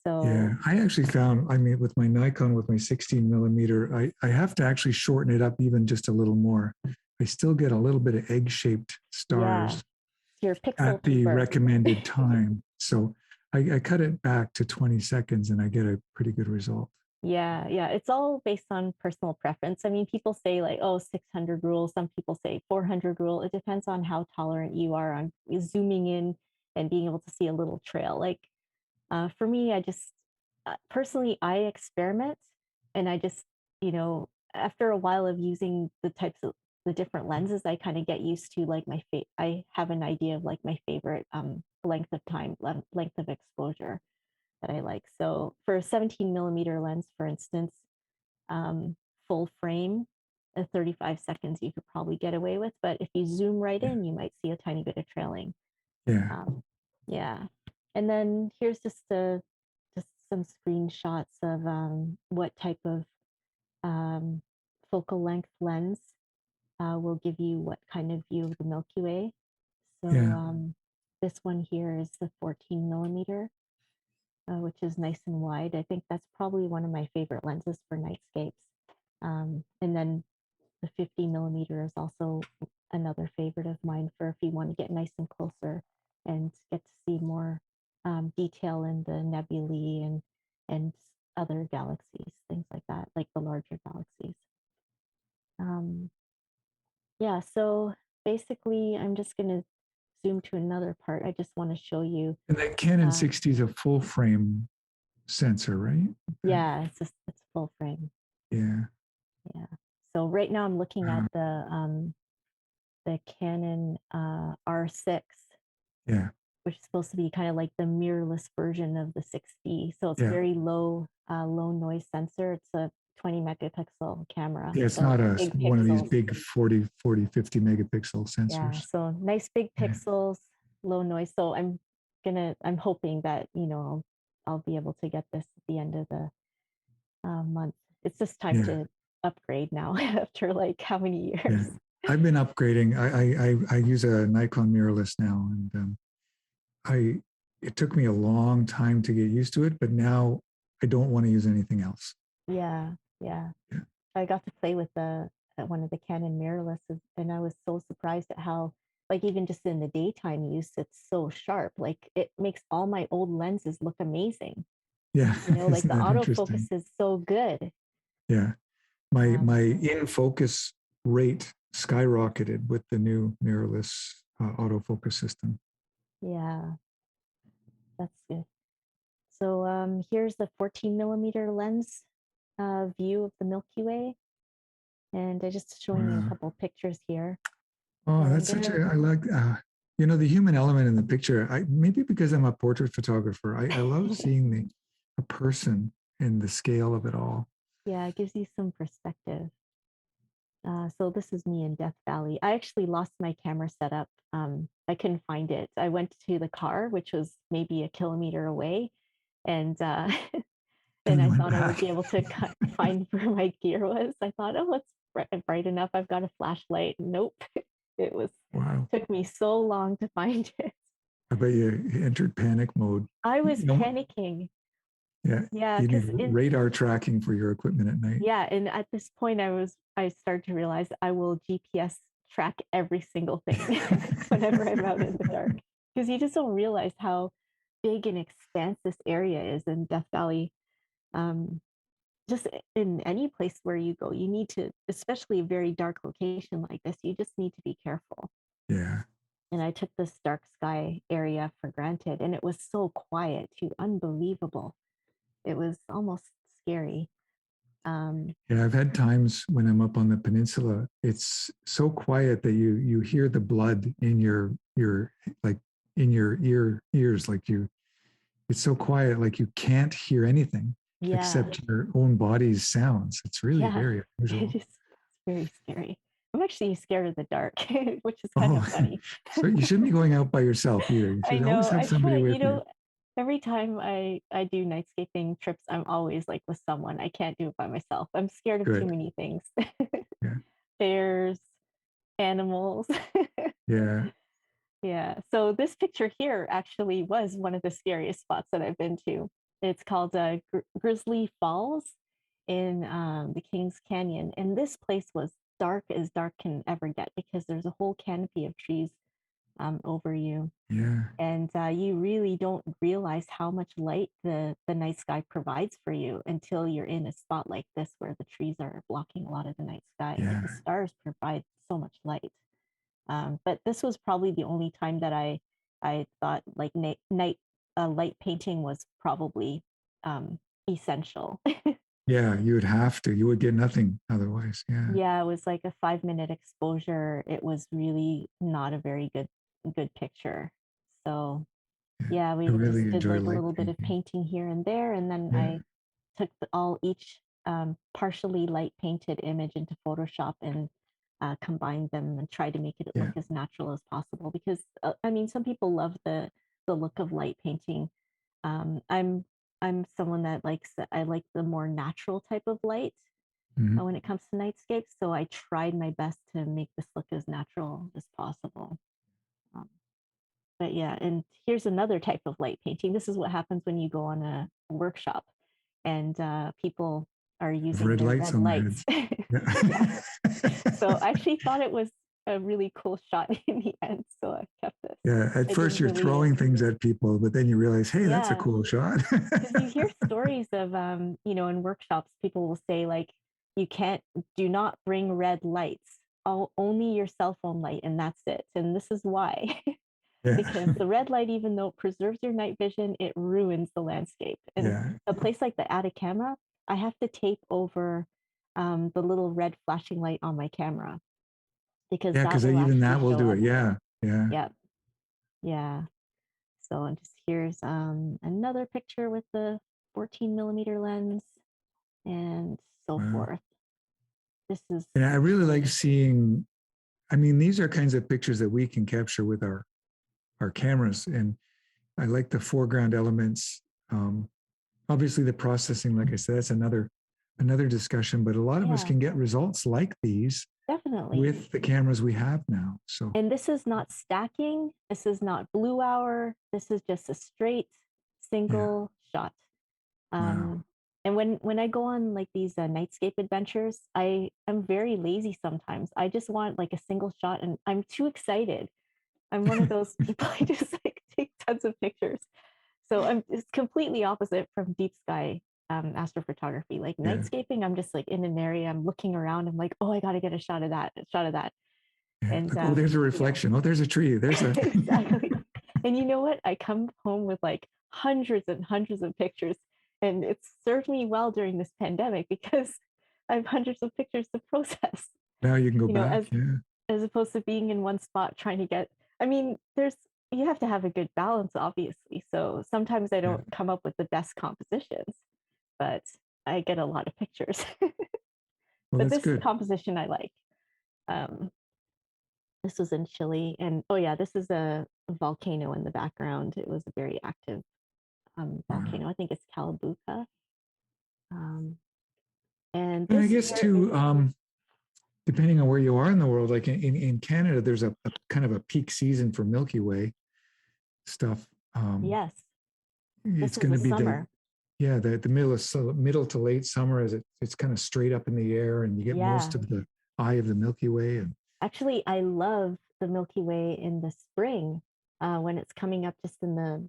Yeah. So I actually found, I mean, with my Nikon, with my 16 millimeter, I have to actually shorten it up even just a little more. I still get a little bit of egg shaped yeah, stars. your pixel at the taper. recommended time. So I cut it back to 20 seconds and I get a pretty good result. Yeah, yeah. It's all based on personal preference. I mean, people say like, oh, 600 rule. Some people say 400 rule. It depends on how tolerant you are on zooming in and being able to see a little trail. Like for me, I just personally, I experiment and I just, after a while of using the types of the different lenses, I kind of get used to like I have an idea of like my favorite length of time, length of exposure that I like. So for a 17 millimeter lens, for instance, full frame, 35 seconds you could probably get away with. But if you zoom right Yeah. in, you might see a tiny bit of trailing. Yeah. Yeah. And then here's just some screenshots of what type of um, focal length lens will give you what kind of view of the Milky Way. So Yeah. this one here is the 14 millimeter, which is nice and wide. I think that's probably one of my favorite lenses for nightscapes. And then the 50 millimeter is also another favorite of mine for if you want to get nice and closer and get to see more detail in the nebulae and other galaxies, things like that, like the larger galaxies. Um, yeah, so basically, I'm just going to zoom to another part. I just want to show you. And that Canon Uh, 60 is a full frame sensor, right? yeah, it's full frame. Yeah. Yeah. So right now I'm looking at Wow. the Canon R6, Yeah. which is supposed to be kind of like the mirrorless version of the 6D. So it's Yeah. very low noise sensor. It's a 20 megapixel camera. Yeah. It's So not big one of these pixels. big 50 megapixel Yeah. sensors. So nice big Yeah. pixels, low noise. So I'm hoping that, I'll be able to get this at the end of the month. It's just time Yeah. to upgrade now after like how many Yeah. years? I've been upgrading. I use a Nikon mirrorless now, and I it took me a long time to get used to it, but now I don't want to use anything else. Yeah, yeah. Yeah. I got to play with one of the Canon mirrorlesses, and I was so surprised at how, like, even just in the daytime use, it's so sharp. Like, it makes all my old lenses look amazing. Yeah. Like Isn't the that interesting? autofocus is so good. Yeah. My Um, in focus rate skyrocketed with the new mirrorless autofocus system. yeah, that's good. So here's the 14 millimeter lens view of the Milky Way, and I'm just showing you a Wow. couple pictures here. Oh, And that's such they're I like, the human element in the picture. Maybe because I'm a portrait photographer, I love seeing a person and the scale of it all. yeah, it gives you some perspective. So this is me in Death Valley. I actually lost my camera setup. I couldn't find it. I went to the car, which was maybe a kilometer away, and And and you I went thought I would back. be able to find where my gear was. I thought, oh, it's bright enough. I've got a flashlight. Nope, it was Wow. took me so long to find it. I bet you entered panic mode. I was You know, panicking. yeah, Yeah, you need because in radar tracking for your equipment at night. yeah, and at this point, I started to realize I will GPS track every single thing whenever I'm out in the dark because you just don't realize how big and expansive this area is in Death Valley. Um, just in any place where you go, you need to, especially a very dark location like this, you just need to be careful. Yeah. And I took this dark sky area for granted, and it was so quiet too, unbelievable. It was almost scary. Um, Yeah, I've had times when I'm up on the peninsula, it's so quiet that you hear the blood in your like in your ears, like it's so quiet, like you can't hear anything yeah, except your own body's sounds. It's really yeah, very it unusual. is very scary. I'm actually scared of the dark, which is kind of Oh, funny. so you shouldn't be going out by yourself either. You I should always know. have I try, somebody with you. every time I do nightscaping trips, I'm always like with someone. I can't do it by myself. I'm scared of too Good. many things. Yeah. Bears, animals. Yeah. Yeah. So this picture here actually was one of the scariest spots that I've been to. It's called Grizzly Falls in the Kings Canyon, and this place was dark as dark can ever get because there's a whole canopy of trees over you. Yeah. And you really don't realize how much light the night sky provides for you until you're in a spot like this where the trees are blocking a lot of the night sky. But Yeah. the stars provide so much light. But this was probably the only time that I thought like night light painting was probably essential. Yeah. You would have to. You would get nothing otherwise. Yeah. Yeah, it was like a 5 minute exposure. It was really not a very good picture. So Yeah. yeah, I we really just did enjoy like a light little bit of painting. painting here and there, and then Yeah. I took all each partially light painted image into Photoshop and combined them and tried to make it look Yeah. as natural as possible. Because I mean, some people love the look of light painting. I'm someone that likes I like the more natural type of light Mhm. when it comes to nightscapes. So I tried my best to make this look as natural as possible. Um, but yeah, and here's another type of light painting. This is what happens when you go on a workshop and people are With using red their lights red on their lights. heads. Yeah. Yeah. So I actually thought it was a really cool shot in the end. So I kept this. Yeah. At I first, didn't you're really, throwing things at people, but then you realize, hey, that's a yeah, cool shot. because you hear stories of, in workshops, people will say, like, you can't, do not bring red lights, only your cell phone light, and that's it. And this is why. Yeah. Because the red light, even though it preserves your night vision, it ruins the landscape. And Yeah. a place like the Atacama, I have to tape over the little red flashing light on my camera because Yeah. that Because will even actually that will show do up. it. Yeah. Yeah. Yeah, yeah. So and just here's another picture with the 14 millimeter lens and so Wow. forth. This is, And I really like seeing, I mean, these are kinds of pictures that we can capture with our cameras. And I like the foreground elements. Um, Obviously the processing, like I said, that's another discussion, but a lot of us yeah, can get results like these definitely. with the cameras we have now. So And this is not stacking. This is not blue hour. This is just a straight yeah. single shot. Wow. Um, and when I go on like these nightscape adventures, I am very lazy sometimes. I just want like a single shot, and I'm too excited. I'm one of those people. I just like take tons of pictures. So it's completely opposite from deep sky astrophotography. Like Yeah. nightscaping, I'm just like in an area, I'm looking around, I'm like, oh, I got to get a shot of that, a shot of that. Yeah. And Like, oh, there's a reflection. Oh, there's a tree. There's a exactly. And you know what? I come home with like hundreds and hundreds of pictures, and it's served me well during this pandemic because I have hundreds of pictures to process. now you can go You know, back. Yeah. as opposed to being in one spot trying to get. I mean, there's you have to have a good balance, obviously. So sometimes I Yeah. don't come up with the best compositions, but I get a lot of pictures. Well, But that's this good. composition I like. Um, this was in Chile, and oh yeah, this is a volcano in the background. It was a very active Wow. volcano. I think it's Calabuca. Um, and And I this guess here too, is, depending on where you are in the world, like in Canada, there's a kind of a peak season for Milky Way stuff. Um, yes, it's this is going the to be summer. the middle to late summer as it's kind of straight up in the air and you get most Yeah, of the eye of the Milky Way. And actually, I love the Milky Way in the spring when it's coming up just in the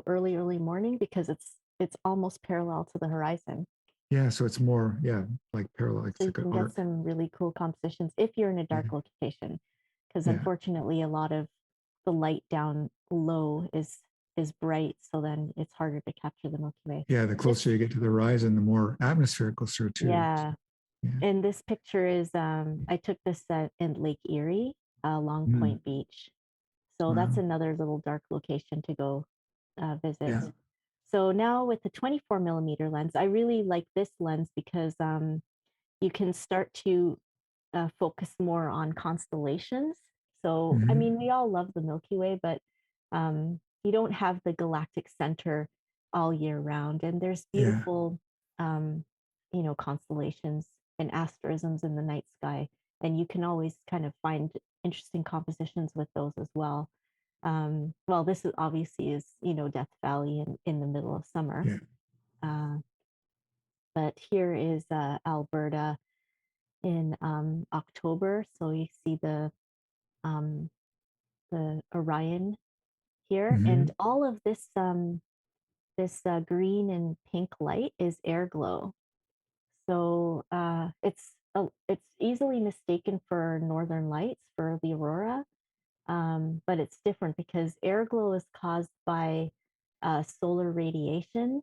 early morning because it's almost parallel to the horizon. yeah, so it's more, yeah, like parallel, So it's you like an can get arc. some really cool compositions if you're in a Yeah. dark location, because Yeah. unfortunately, a lot of the light down low is bright, so then it's harder to capture the Milky Way. Yeah. The This, closer you get to the horizon, the more atmospheric will show too. So, yeah, yeah. and this picture is I took this at in Lake Erie, Long Mm, Point Beach. So that's wow. another little dark location to go visit. Yeah. So now with the 24 millimeter lens, I really like this lens because you can start to focus more on constellations. So, I Hmm. mean, we all love the Milky Way, but you don't have the galactic center all year round. And there's Yeah. beautiful, um, constellations and asterisms in the night sky. And you can always kind of find interesting compositions with those as well. Well, this is obviously Death Valley in the middle of summer. Yeah. Uh, but here is Alberta in October. So you see the um, the Orion here, and Hmm. all of this green and pink light is air glow. So it's easily mistaken for northern lights for the aurora, but it's different because air glow is caused by solar radiation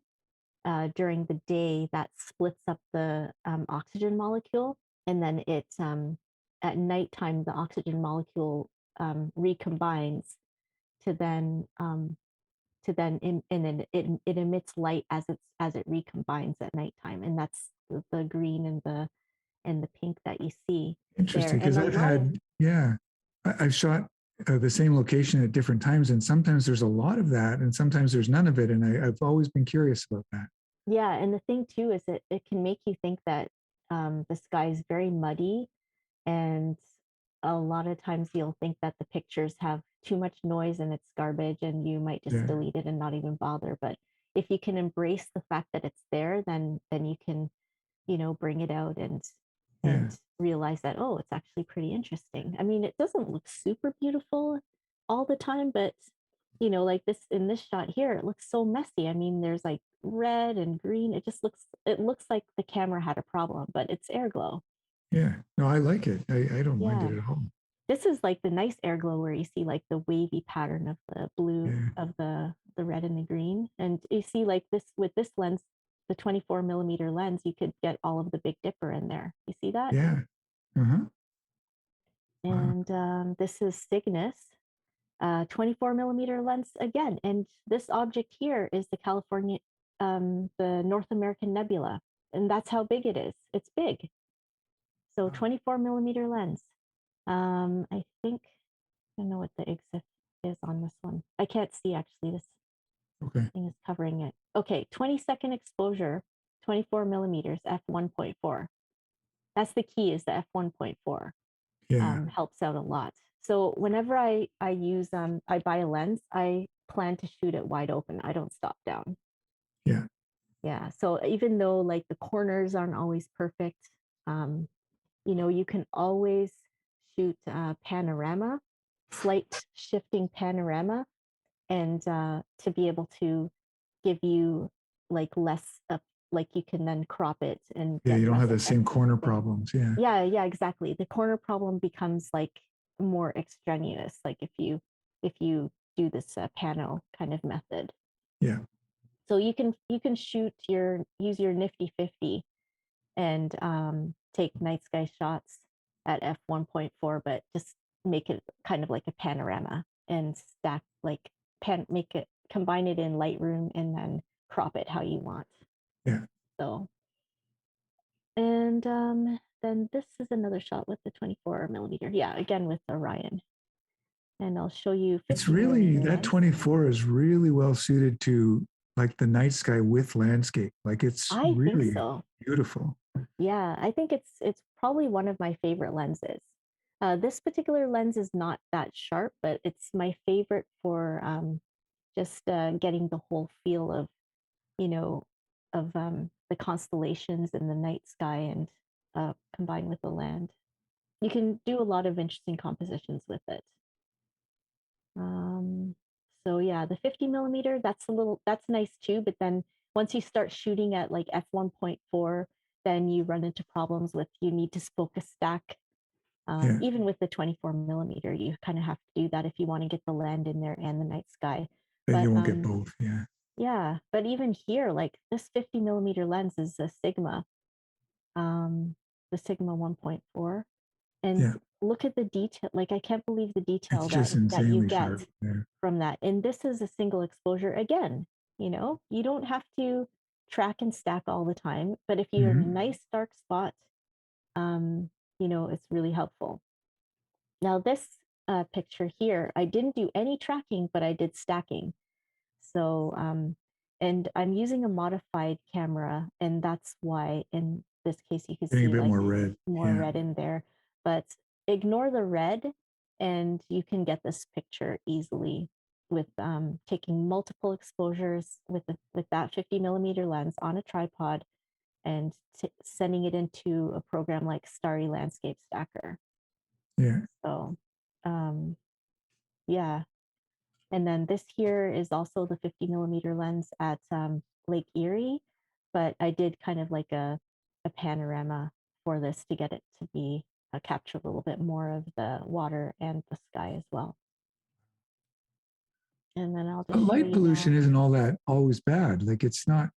during the day that splits up the oxygen molecule, and then at nighttime the oxygen molecule recombines to then and then it emits light as it recombines at nighttime, and that's the green and the pink that you see there. Interesting, And because a I've lot of had, yeah, I've shot the same location at different times, and sometimes there's a lot of that, and sometimes there's none of it, and I've always been curious about that. Yeah, and the thing too is that it can make you think that the sky is very muddy, and a lot of times you'll think that the pictures have too much noise and it's garbage, and you might just Yeah, delete it and not even bother. But if you can embrace the fact that it's there, then you can, bring it out yeah, and realize that, oh, it's actually pretty interesting. I mean, it doesn't look super beautiful all the time, but like this in this shot here, it looks so messy. I mean, there's like red and green. It looks like the camera had a problem, but it's air glow. yeah. No, I like it. I don't mind Yeah. it at all. This is like the nice air glow where you see like the wavy pattern of the blue Yeah, of the red and the green. And you see like this with this lens, the 24 millimeter lens, you could get all of the Big Dipper in there. You see that? yeah. Uh-huh. Wow. And this is Cygnus, 24 millimeter lens again. And this object here is the North American Nebula. And that's how big it is. It's big. So Wow. 24 millimeter lens. I think I don't know what the exif is on this one. I can't see actually. This Okay. thing is covering it. Okay, 20-second exposure, 24 millimeters, f1.4. That's the key, is the f1.4. Yeah, Helps out a lot. So whenever I buy a lens, I plan to shoot it wide open. I don't stop down. yeah, Yeah. So even though like the corners aren't always perfect, um, you can always shoot panorama, slight shifting panorama, and to be able to give you like less of, like you can then crop it and yeah. get You don't less have the same effective corner thing. problems. Yeah, Yeah, exactly. The corner problem becomes like more extraneous, like if you do this pano kind of method. yeah, So you can use your nifty 50 and take night sky shots at f1.4, but just make it kind of like a panorama and stack like make it combine it in Lightroom and then crop it how you want. yeah. So and then this is another shot with the 24 millimeter. Yeah, again with Orion. And I'll show you It's 50 really, millimeter that lens. 24 is really well suited to like the night sky with landscape. Like it's I think really so. beautiful. Yeah, I think it's probably one of my favorite lenses. This particular lens is not that sharp, but it's my favorite for just getting the whole feel of, you know, the constellations and the night sky and combined with the land. You can do a lot of interesting compositions with it. Um, so yeah, the 50 millimeter, that's nice too. But then once you start shooting at like f1.4, then you run into problems with you need to focus stack. Yeah. Even with the 24 millimeter, you kind of have to do that if you want to get the land in there and the night sky. Then But you won't get both. Yeah. yeah, but even here, like this 50 millimeter lens is a Sigma, um, the Sigma 1.4, and Yeah. look at the detail. Like I can't believe the It's detail just that you insanely get sharp there. from that. And this is a single exposure again. You don't have to track and stack all the time, but if you're in a Hmm. nice dark spot, um, it's really helpful. Now this picture here, I didn't do any tracking, but I did stacking. So, and I'm using a modified camera, and that's why in this case you can Getting a see bit like more red. more Yeah. red in there, but ignore the red and you can get this picture easily with taking multiple exposures with that 50 millimeter lens on a tripod and sending it into a program like Starry Landscape Stacker. Yeah. So, um, Yeah. And then this here is also the 50 millimeter lens at Lake Erie, but I did kind of like a panorama for this to get it to be capture a little bit more of the water and the sky as well. And then I'll But just show light you now. pollution isn't all that always bad. Like it's not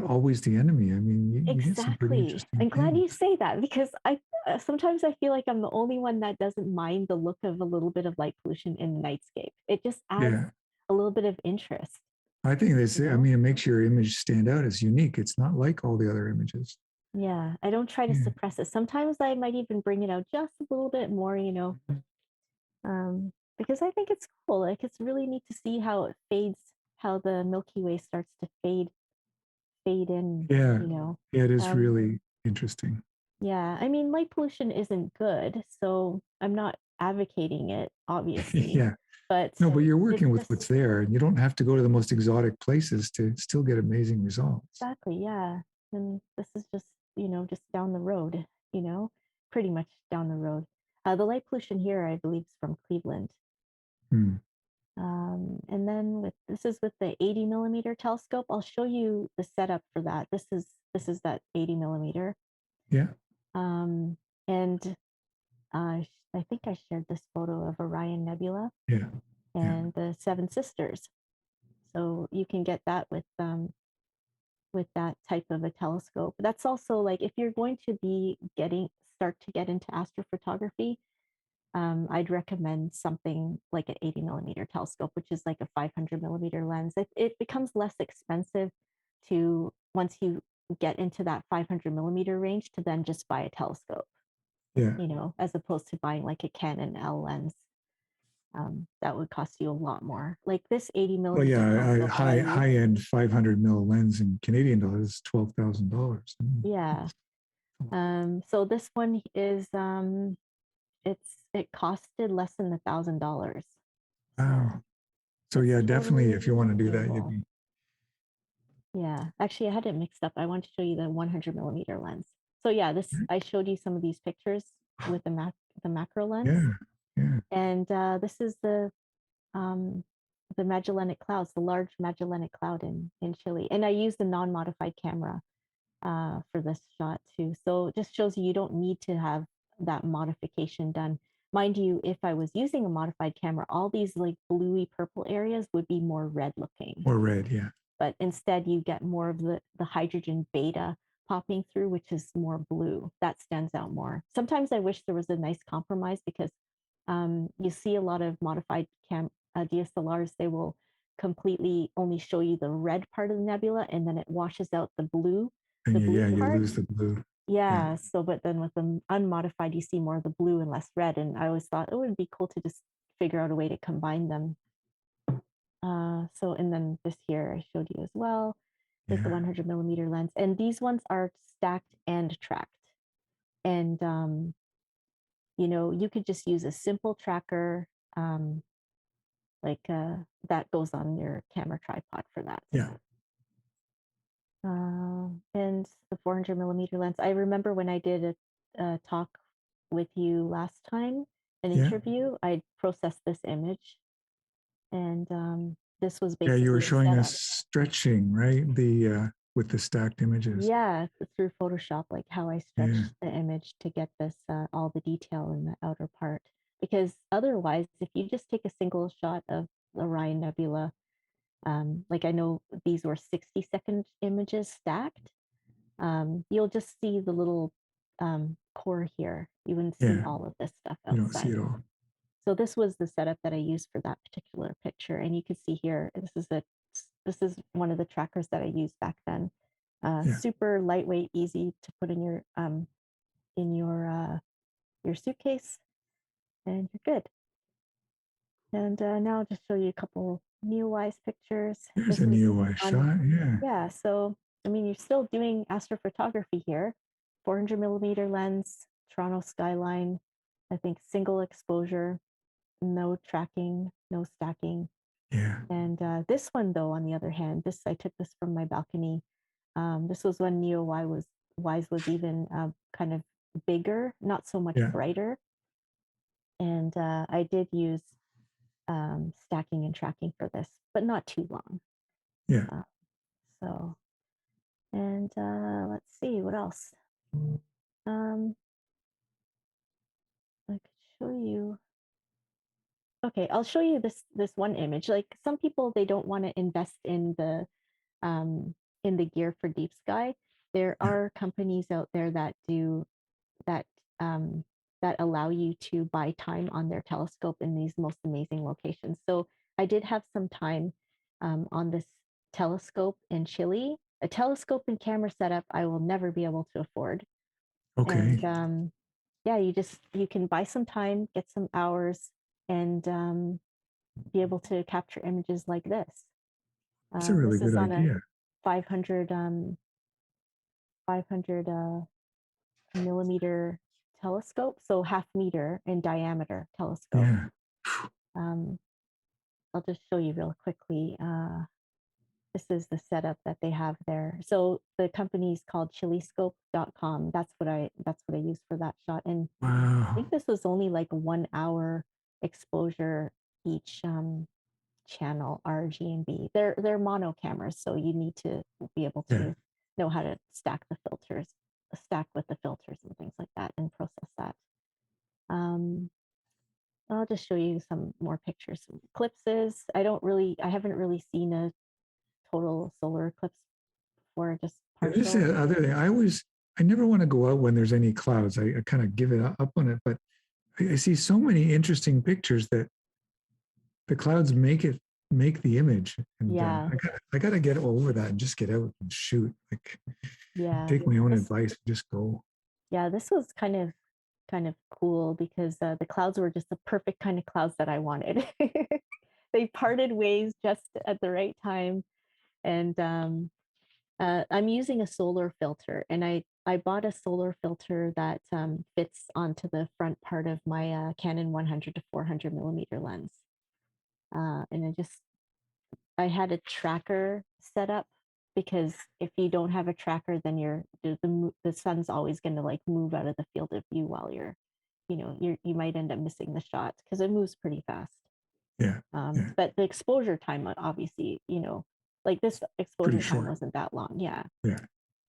always the enemy. I mean, you get some pretty Exactly. interesting I'm glad things. you say that because I sometimes I feel like I'm the only one that doesn't mind the look of a little bit of light pollution in the nightscape. It just adds Yeah. a little bit of interest, I think they you say, I know? mean, it makes your image stand out as unique. It's not like all the other images. Yeah, I don't try to Yeah. suppress it. Sometimes I might even bring it out just a little bit more, because I think it's cool. Like it's really neat to see how it fades, how the Milky Way starts to fade in, Yeah. you know. Yeah, it is Um, really interesting. yeah, I mean, light pollution isn't good, so I'm not advocating it, obviously, Yeah. but No, but you're it's working with just what's there and you don't have to go to the most exotic places to still get amazing results. exactly, yeah. And this is just, just down the road, you know, pretty much down the road. The light pollution here, I believe, is from Cleveland. Hmm. And then this is with the 80 millimeter telescope. I'll show you the setup for that. This is that 80 millimeter. Yeah. Um, and I think I shared this photo of Orion Nebula Yeah. Yeah. and the Seven Sisters. So you can get that with that type of a telescope. That's also like if you're going to be start to get into astrophotography, I'd recommend something like an 80 millimeter telescope, which is like a 500 millimeter lens. It becomes less expensive to once you get into that 500 millimeter range to then just buy a telescope, Yeah. as opposed to buying like a Canon L lens. That would cost you a lot more. Like this 80 Well, millimeter yeah, telescope that I use. high end 500 mil lens in Canadian dollars is $12,000. Yeah. So this one is it costed less than $1,000. So Wow. So it's yeah, definitely totally if you want to do that, you'd doable. be Yeah, actually, I had it mixed up. I want to show you the 100 millimeter lens. So yeah, I showed you some of these pictures with the macro lens, yeah, yeah, and this is um, the Magellanic Clouds, the large Magellanic Cloud in Chile, and I used a non-modified camera for this shot too. So it just shows you don't need to have that modification done. Mind you, if I was using a modified camera, all these like bluey purple areas would be more red looking. or red, yeah, But instead you get more of the hydrogen beta popping through, which is more blue. That stands out more. Sometimes I wish there was a nice compromise because you see a lot of modified DSLRs, they will completely only show you the red part of the nebula and then it washes out and the you, blue yeah, you part. lose the blue, yeah, Yeah, so but then with the unmodified, you see more of the blue and less red. And I always thought it would be cool to just figure out a way to combine them. And then this here I showed you as well with the yeah, 100 millimeter lens. And these ones are stacked and tracked. And, you could just use a simple tracker, um, like that goes on your camera tripod for that. yeah, And the 400 millimeter lens. I remember when I did a talk with you last time, an yeah, interview, I processed this image. And this was yeah. You were basically the showing us setup. stretching, right? The with the stacked images, Yeah, through Photoshop, like how I yeah, stretched the image to get this all the detail in the outer part. Because otherwise, if you just take a single shot of Orion Nebula, like I know these were 60-second images stacked, you'll just see the little core here. You wouldn't see yeah. all of this stuff You don't see outside. it all. So this was the setup that I used for that particular picture, and you can see here. This is one of the trackers that I used back then. Yeah, Super lightweight, easy to put in your suitcase, and you're good. And now I'll just show you a couple Neowise pictures. there's This a was Neowise on, shot. Yeah, yeah. So I mean, you're still doing astrophotography here. 400 millimeter lens, Toronto skyline. I think single exposure, no tracking, no stacking. yeah, And this one, though, on the other hand, I took this from my balcony. This was when Wise was even kind of bigger, not so much yeah, brighter. And I did use stacking and tracking for this, but not too long. Yeah. Uh, so, and let's see what else. Um, I could show you. Okay, I'll show you this one image. Like some people, they don't want to invest um, in the gear for deep sky. There Yeah. are companies out there that do that um, that allow you to buy time on their telescope in these most amazing locations. So I did have some time on this telescope in Chile. A telescope and camera setup I will never be able to afford. And Okay. yeah, you can buy some time, get some hours, and be able to capture images like this. That's a really This good is on a idea. 500 500 millimeter telescope, so half meter in diameter telescope. Yeah. Um, I'll just show you real quickly. This is the setup that they have there. So the company is called chiliscope.com. That's what I used for that shot. And I Wow. think this was only like 1 hour exposure each channel, RG and B. They're mono cameras, so you need to be able Yeah. to know how to stack with the filters and things like that, and process that. Um, I'll just show you some more pictures. Eclipses. I haven't really seen a total solar eclipse before, just Yeah, this is partial. the other thing. I never want to go out when there's any clouds. I kind of give it up on it, but I see so many interesting pictures that the clouds make the image, and Yeah, I got to get over that and just get out and shoot. Like yeah. take my own This advice and just go. yeah, this was kind of cool because the clouds were just the perfect kind of clouds that I wanted. They parted ways just at the right time, and I'm using a solar filter, and I bought a solar filter that fits onto the front part of my Canon 100 to 400 millimeter lens. And I had a tracker set up because if you don't have a tracker, then the sun's always going to like move out of the field of view while you might end up missing the shot because it moves pretty fast. Yeah. Yeah. But the exposure time, obviously, like this Pretty exposure time short. wasn't that long. Yeah. Yeah.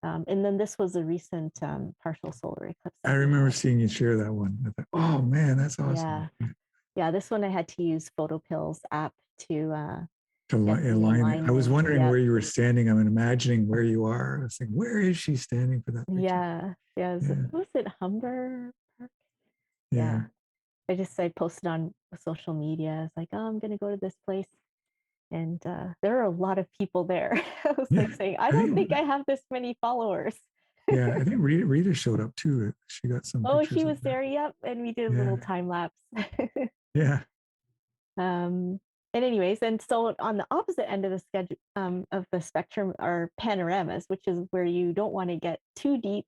And then this was a recent partial solar eclipse I that we remember had. seeing you share that one. I thought, oh man, that's awesome. Yeah. Yeah. This one I had to use PhotoPills app to To get the align it. I was alignment. wondering Yep. where you were standing. I'm imagining where you are. I was thinking, where is she standing for that picture? Yeah. Yeah. Yeah. Was it Humber Park? Yeah. Yeah. I posted on social media. I was like, oh, I'm gonna go to this place. And there are a lot of people there. I was Yeah. like saying, I I don't think, think I have this many followers. yeah, I think Rita showed up too. She got some Oh, pictures she of was that. there. Yep. And we did a Yeah. little time lapse. Yeah. um, and anyways, and so on the opposite end of the schedule of the spectrum are panoramas, which is where you don't want to get too deep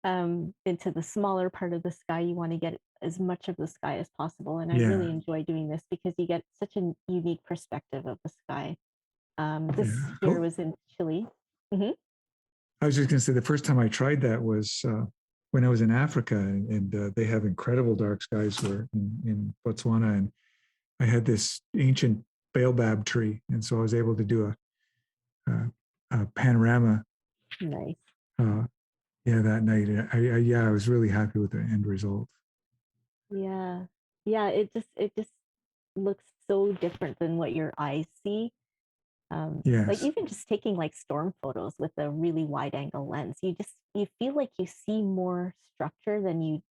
into the smaller part of the sky. You want to get as much of the sky as possible. And I really Yeah. enjoy doing this because you get such a unique perspective of the sky. This Yeah. here was in Chile. Hmm. I was just going to say the first time I tried that was when I was in Africa, and they have incredible dark skies where in Botswana, and I had this ancient baobab tree, and so I was able to do a panorama. Nice. Uh, yeah, that night, I was really happy with the end result. Yeah. Yeah. It just looks so different than what your eyes see. Like Yes, even just taking like storm photos with a really wide angle lens, you feel like you see more structure than you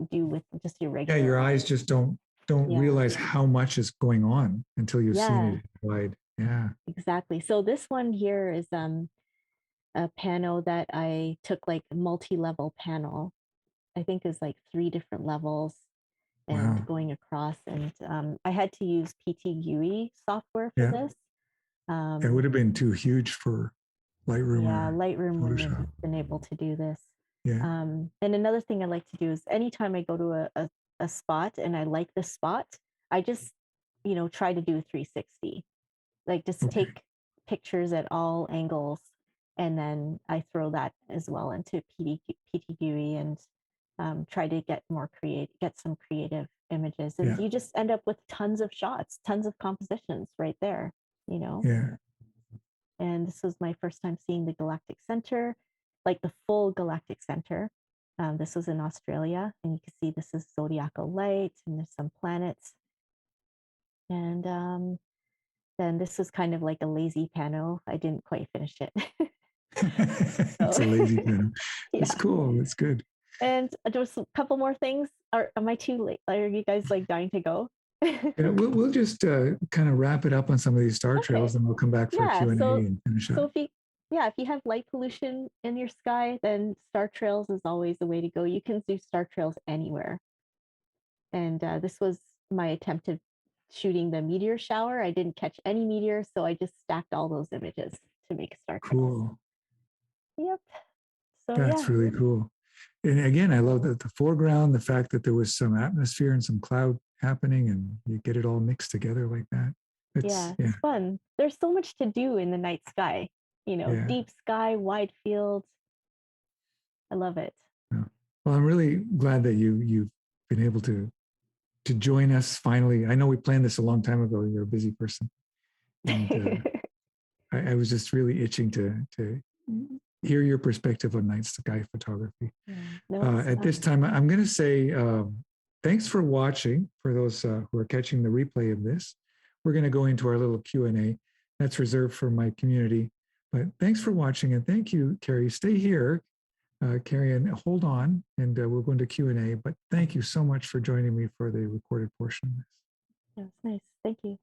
do with just your yeah, regular your eyes eyes. just don't Yeah. realize how much is going on until you've seen Yeah, it wide. Yeah, exactly. So this one here is a panel that I took like multi-level panel. I think is like 3 different levels and wow. going across. And I had to use PTGUI software for Yeah, this. it would Um, have been too huge for Lightroom yeah, or Lightroom wouldn't have Photoshop. been able to do this. Yeah, And another thing I like to do is anytime I go to a spot and I like the spot, I just, try to do a 360. Like just okay. take pictures at all angles and then I throw that as well into PTGUI and try to get some creative images, and Yeah. you just end up with tons of shots, tons of compositions right there, you know. Yeah. And this was my first time seeing the galactic center, like the full galactic center. This was in Australia, and you can see this is zodiacal light, and there's some planets. And then this was kind of like a lazy panel. I didn't quite finish it. It's So a lazy kind. It's yeah. cool. It's good. And there was a couple more things. Am I too late? Are you guys like dying to go? Yeah, we'll just kind of wrap it up on some of these star Okay. trails, and we'll come back for a Yeah. Q&A and finish up. So if you have light pollution in your sky, then star trails is always the way to go. You can do star trails anywhere. And this was my attempt of shooting the meteor shower. I didn't catch any meteors, so I just stacked all those images to make star trails. Cool. Yep. So That's yeah. really cool. And again, I love the foreground, the fact that there was some atmosphere and some cloud happening, and you get it all mixed together like that. Yeah, Yeah, it's fun. There's so much to do in the night sky, yeah. deep sky, wide fields. I love it. Yeah. Well, I'm really glad that you've been able to join us finally. I know we planned this a long time ago. You're a busy person, and I was just really itching to hear your perspective on night sky photography. Yeah. No, it's At this time, I'm going to say thanks for watching. For those who are catching the replay of this, we're going to go into our little Q&A that's reserved for my community. But thanks for watching, and thank you, Kerry. Stay here, Kerry, and hold on, and we'll go into Q&A. But thank you so much for joining me for the recorded portion of this. nice. Thank you.